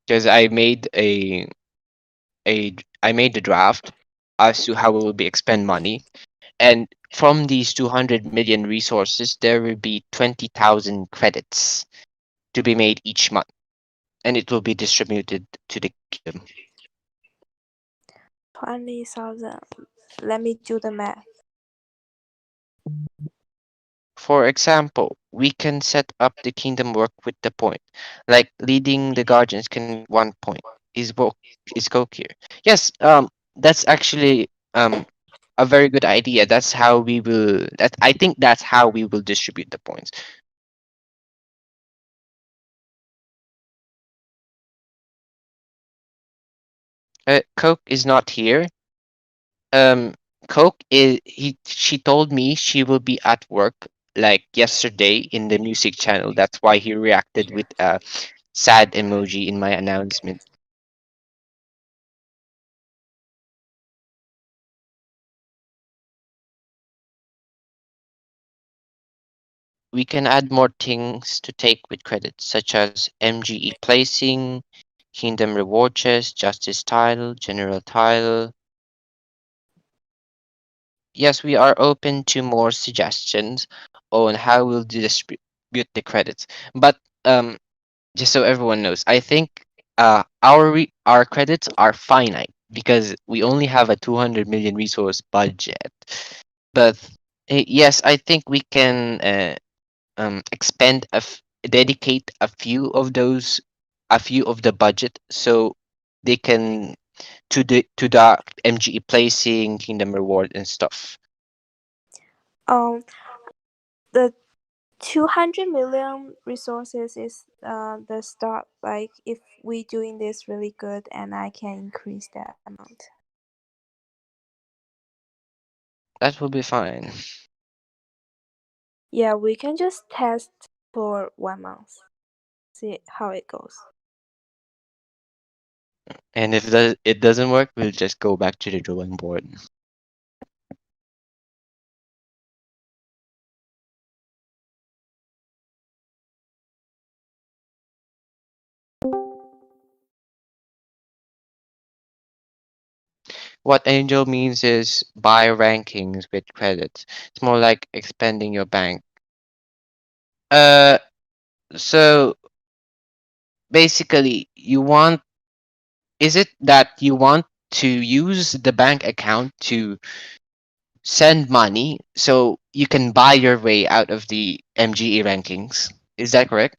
Because I made the draft as to how we will be expend money, and from these 200 million resources, there will be 20,000 credits to be made each month, and it will be distributed to the kingdom. 20,000. Let me do the math. For example, we can set up the kingdom work with the point, like leading the guardians can 1 point. Is Coke here? Yes. That's actually a very good idea. That's how we will. That I think that's how we will distribute the points. Coke is not here. Um, Coke is he. She told me she will be at work like yesterday in the music channel. That's why he reacted with a sad emoji in my announcement. We can add more things to take with credits, such as MGE placing, Kingdom reward chest, Justice title, General title. Yes, we are open to more suggestions on how we'll distribute the credits. But just so everyone knows, I think our credits are finite because we only have a 200 million resource budget. But yes, I think we can dedicate a few of the budget so they can to the MGE placing, kingdom reward and stuff. Um, the 200 million resources is the start. Like, if we doing this really good, and I can increase that amount. That will be fine. Yeah, we can just test for 1 month, see how it goes. And if it doesn't work, we'll just go back to the drawing board. What Angel means is buy rankings with credits. It's more like expanding your bank. Uh, so basically, is it that you want to use the bank account to send money so you can buy your way out of the MGE rankings? Is that correct?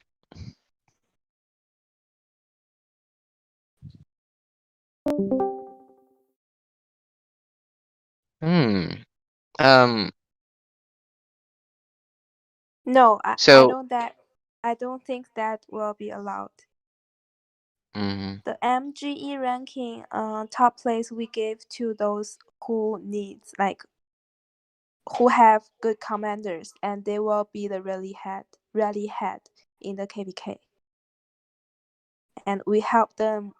Hmm. Um. No, So. I don't think that will be allowed. Mhm. The MGE ranking, top place we give to those who needs, like, who have good commanders, and they will be the rally head in the KVK. And we help them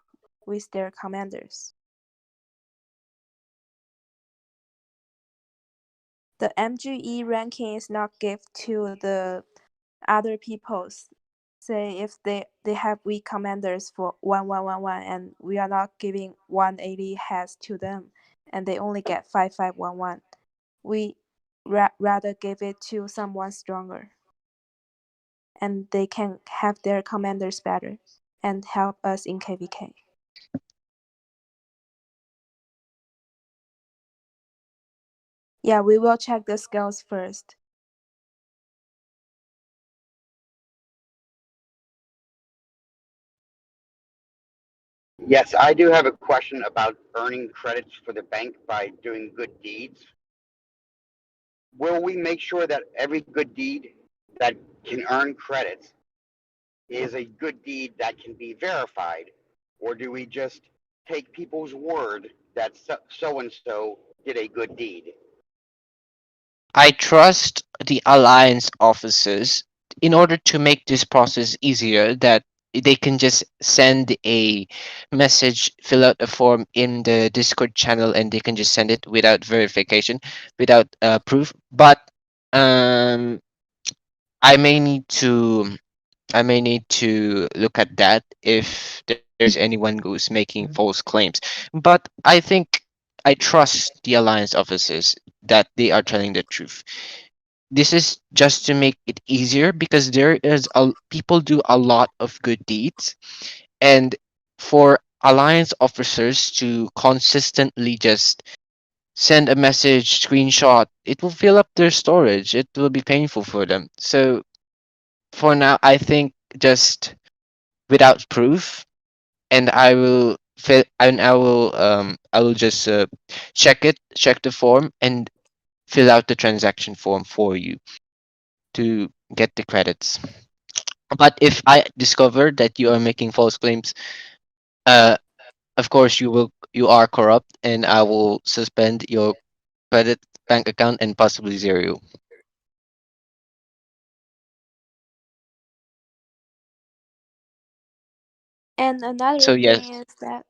with their commanders. the MGE ranking is not give to the other people's. Say if they have weak commanders for 1111 and we are not giving 180 heads to them and they only get 5511. We rather give it to someone stronger. And they can have their commanders better and help us in KVK. Yeah, we will check the skills first. Yes, I do have a question about earning credits for the bank by doing good deeds. Will we make sure that every good deed that can earn credits is a good deed that can be verified? Or do we just take people's word that so and so did a good deed? I trust the alliance officers in order to make this process easier that they can just send a message, fill out a form in the Discord channel, and they can just send it without verification, without proof. But um, I may need to I may need to look at that if there's anyone who's making false claims. But I think I trust the alliance officers that they are telling the truth. This is just to make it easier because there is a people do a lot of good deeds, and for alliance officers to consistently just send a message screenshot, it will fill up their storage. It will be painful for them. So for now, I think just without proof, and I will just check the form and fill out the transaction form for you to get the credits. But if I discover that you are making false claims, uh, of course you are corrupt, and I will suspend your credit bank account and possibly zero. And another So yes, thing is that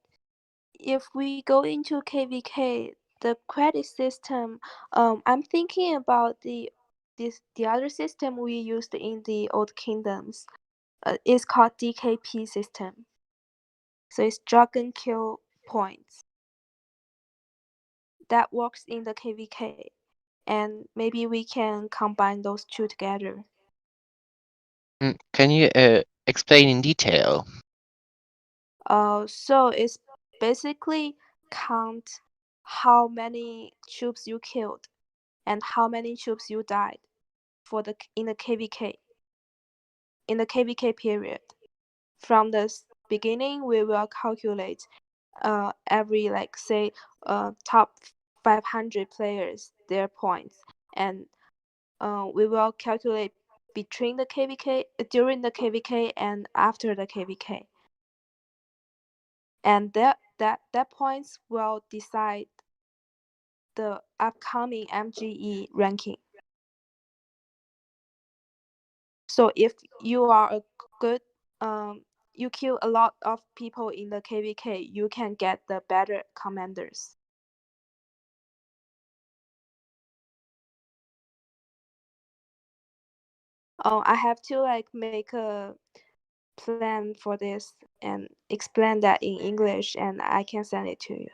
if we go into KVK, the credit system, I'm thinking about the other system we used in the old kingdoms. It's called DKP system. So it's Dragon Kill Points. That works in the KVK, and maybe we can combine those two together. Can you explain in detail? So it's basically count how many troops you killed and how many troops you died for the in the KVK period. From the beginning, we will calculate every like say top 500 players their points, and we will calculate between the KVK during the KVK and after the KVK, and that points will decide the upcoming MGE ranking. So if you are a good you kill a lot of people in the KVK, you can get the better commanders. I have to like make a plan for this and explain that in English, and I can send it to you.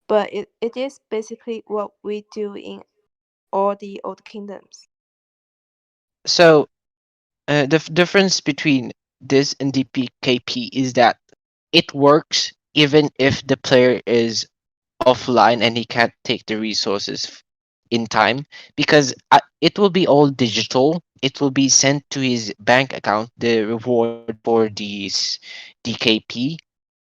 But it is basically what we do in all the old kingdoms. So the difference between this and DPKP is that it works even if the player is offline and he can't take the resources in time, because it will be all digital. It will be sent to his bank account, the reward for these DKP,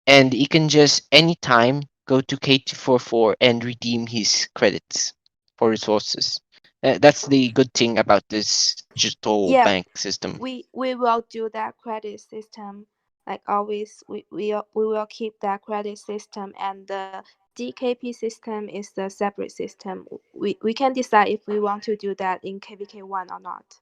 and he can just anytime go to K244 and redeem his credits for resources. That's the good thing about this digital Yeah, bank system. we will do that credit system. Like always, we will keep that credit system, and the DKP system is the separate system. We can decide if we want to do that in KVK1 or not.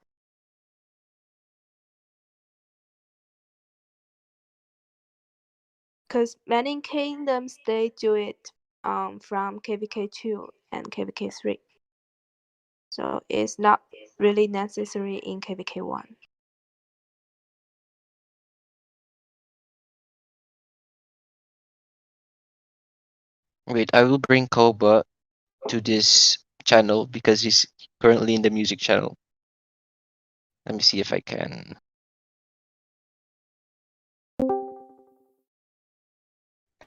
Because many kingdoms they do it from KVK2 and KVK3. So it's not really necessary in KVK1. Wait, I will bring Koba to this channel because he's currently in the music channel. Let me see if I can.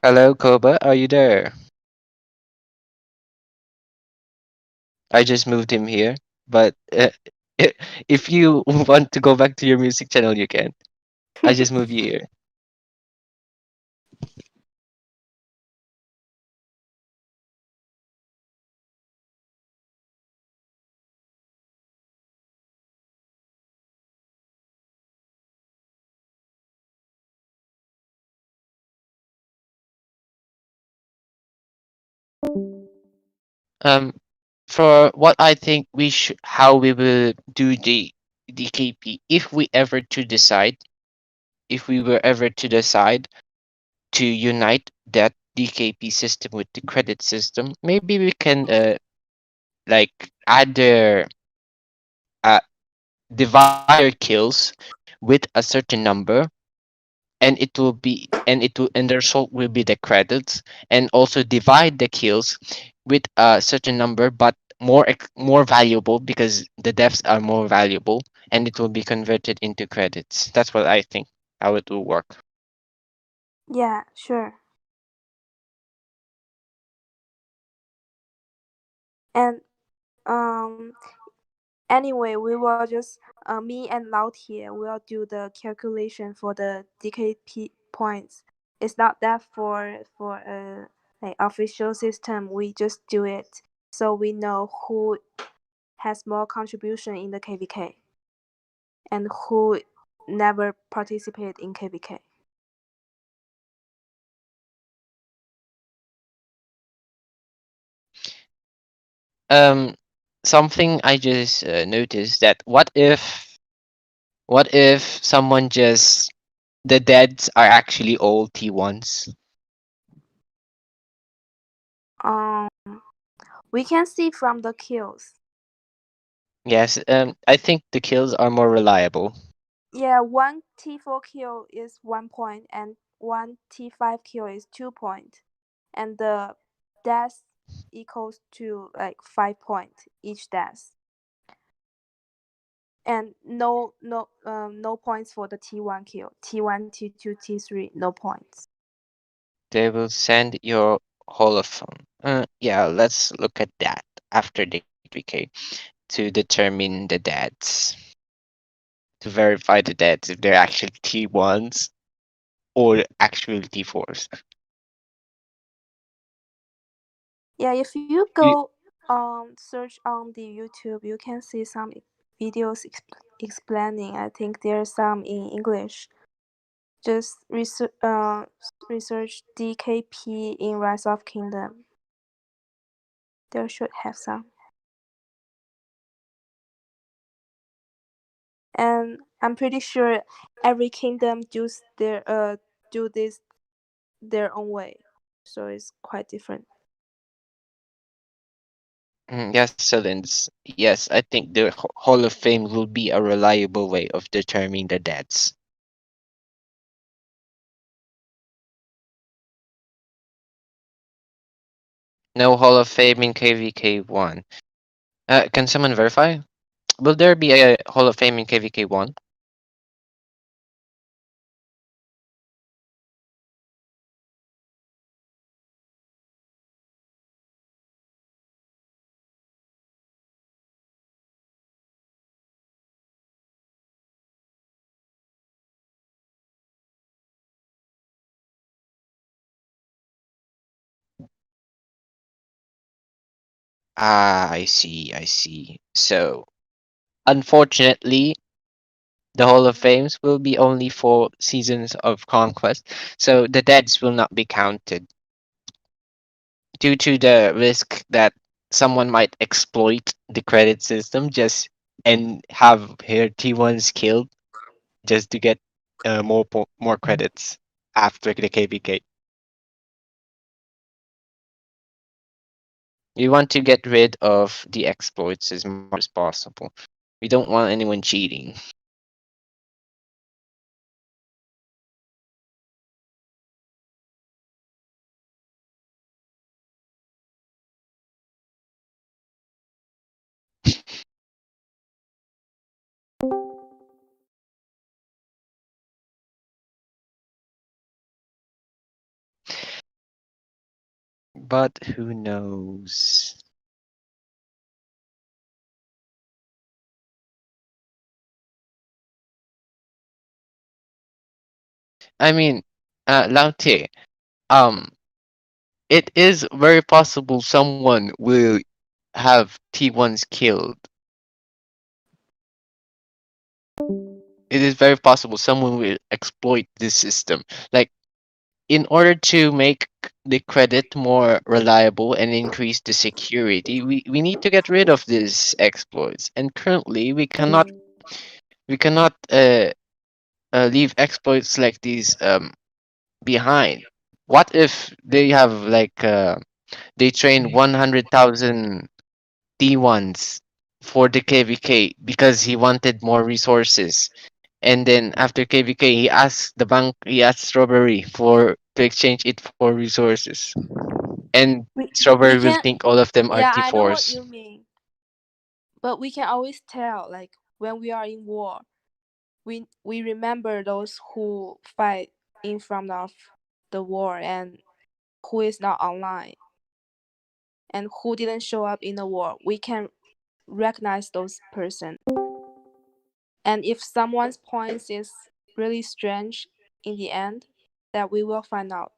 Hello, Koba, are you there? I just moved him here, but if you want to go back to your music channel, you can. I just moved you here. Um, for what I think we should, how we will do the DKP, if we ever to decide, if we were ever to decide to unite that DKP system with the credit system, maybe we can like add their divide their kills with a certain number, and it will be and the result will be the credits, and also divide the kills with a certain number but more valuable because the deaths are more valuable, and it will be converted into credits. That's what I think how it will work. Yeah, sure. And um anyway, we will just me and Lao Tie will do the calculation for the DKP points. It's not that for a like official system. We just do it so we know who has more contribution in the KVK and who never participate in KVK. um Something I just noticed, that what if someone just the deads are actually all T1s. Um, we can see from the kills. Yes, I think the kills are more reliable. Yeah, one T4 kill is 1 point and one T5 kill is 2 point. And the death equals to like 5 points each death. And no points for the T1 kill. T1, T2, T3, no points. They will send your holophone. Yeah, let's look at that after the KVK to determine the dads. To verify the dads if they're actually T1s or actual T4s. Yeah, if you You- go search on the YouTube, you can see some videos explaining. I think there's some in English. Just research DKP in Rise of Kingdom. There should have some. And I'm pretty sure every kingdom do this their own way. So it's quite different. Yes, Celins. Yes, I think the Hall of Fame will be a reliable way of determining the dads. No Hall of Fame in KVK1. Can someone verify? Will there be a Hall of Fame in KVK1? Ah, I see, I see. So, unfortunately, the Hall of Fames will be only for seasons of Conquest, so the deads will not be counted due to the risk that someone might exploit the credit system just and have her T1s killed just to get more credits after the KVK. We want to get rid of the exploits as much as possible. We don't want anyone cheating. But who knows? I mean, Laute, um, it is very possible someone will have T1s killed. It is very possible someone will exploit this system. Like, in order to make the credit more reliable and increase the security, we need to get rid of these exploits. And currently, we cannot leave exploits like these behind. What if they have like they train 100,000 T1s for the KVK because he wanted more resources. And then after KVK, he asked Strawberry to exchange it for resources. And We Strawberry will can, think all of them are yeah, I know what T4s. you mean. But we can always tell, like when we are in war, we remember those who fight in front of the war and who is not online and who didn't show up in the war. We can recognize those person. And if someone's points is really strange in the end, that we will find out.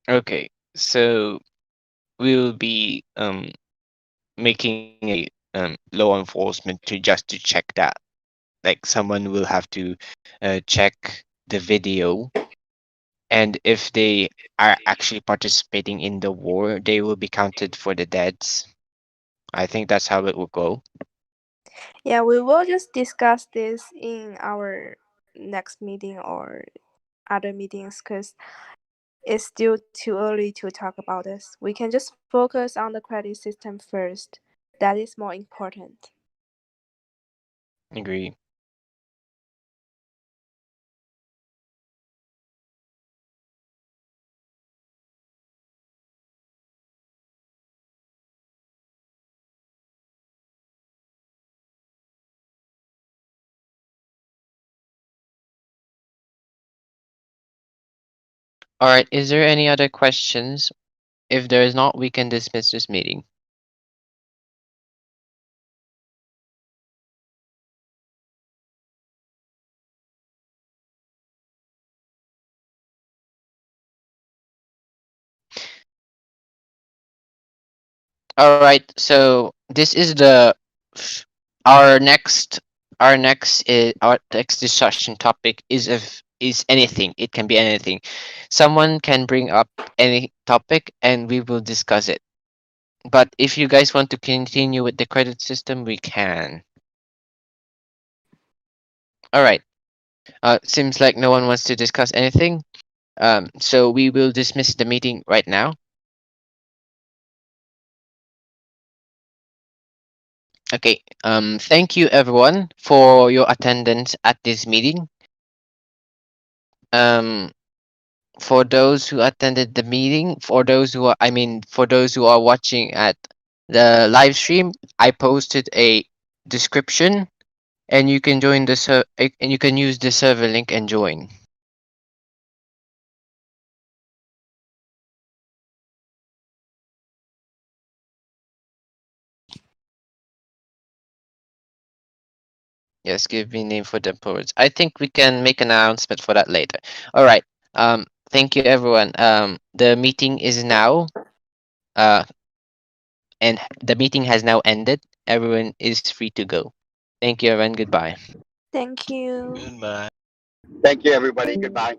Okay, so we'll be making a law enforcement to check that. Like someone will have to check the video, and if they are actually participating in the war, they will be counted for the deaths. I think that's how it will go. Yeah, we will just discuss this in our next meeting or other meetings because it's still too early to talk about this. We can just focus on the credit system first. That is more important. Agree. All right, is there any other questions? If there is not, we can dismiss this meeting. All right, so this is our next our next discussion topic is anything. It can be anything. Someone can bring up any topic and we will discuss it. But if you guys want to continue with the credit system, we can. All right. Seems like no one wants to discuss anything. So we will dismiss the meeting right now. Okay. Thank you everyone for your attendance at this meeting. Um, for those who attended the meeting, for those who are watching at the live stream, I posted a description, and you can join and you can use the server link and join. Yes, give me name for the boards. I think we can make an announcement for that later. All right. Thank you everyone. The meeting is now uh and the meeting has now ended. Everyone is free to go. Thank you everyone. Goodbye. Thank you. Goodbye. Thank you, everybody. Goodbye.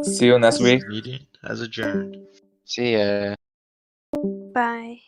See you next week. Meeting has adjourned. See ya. Bye.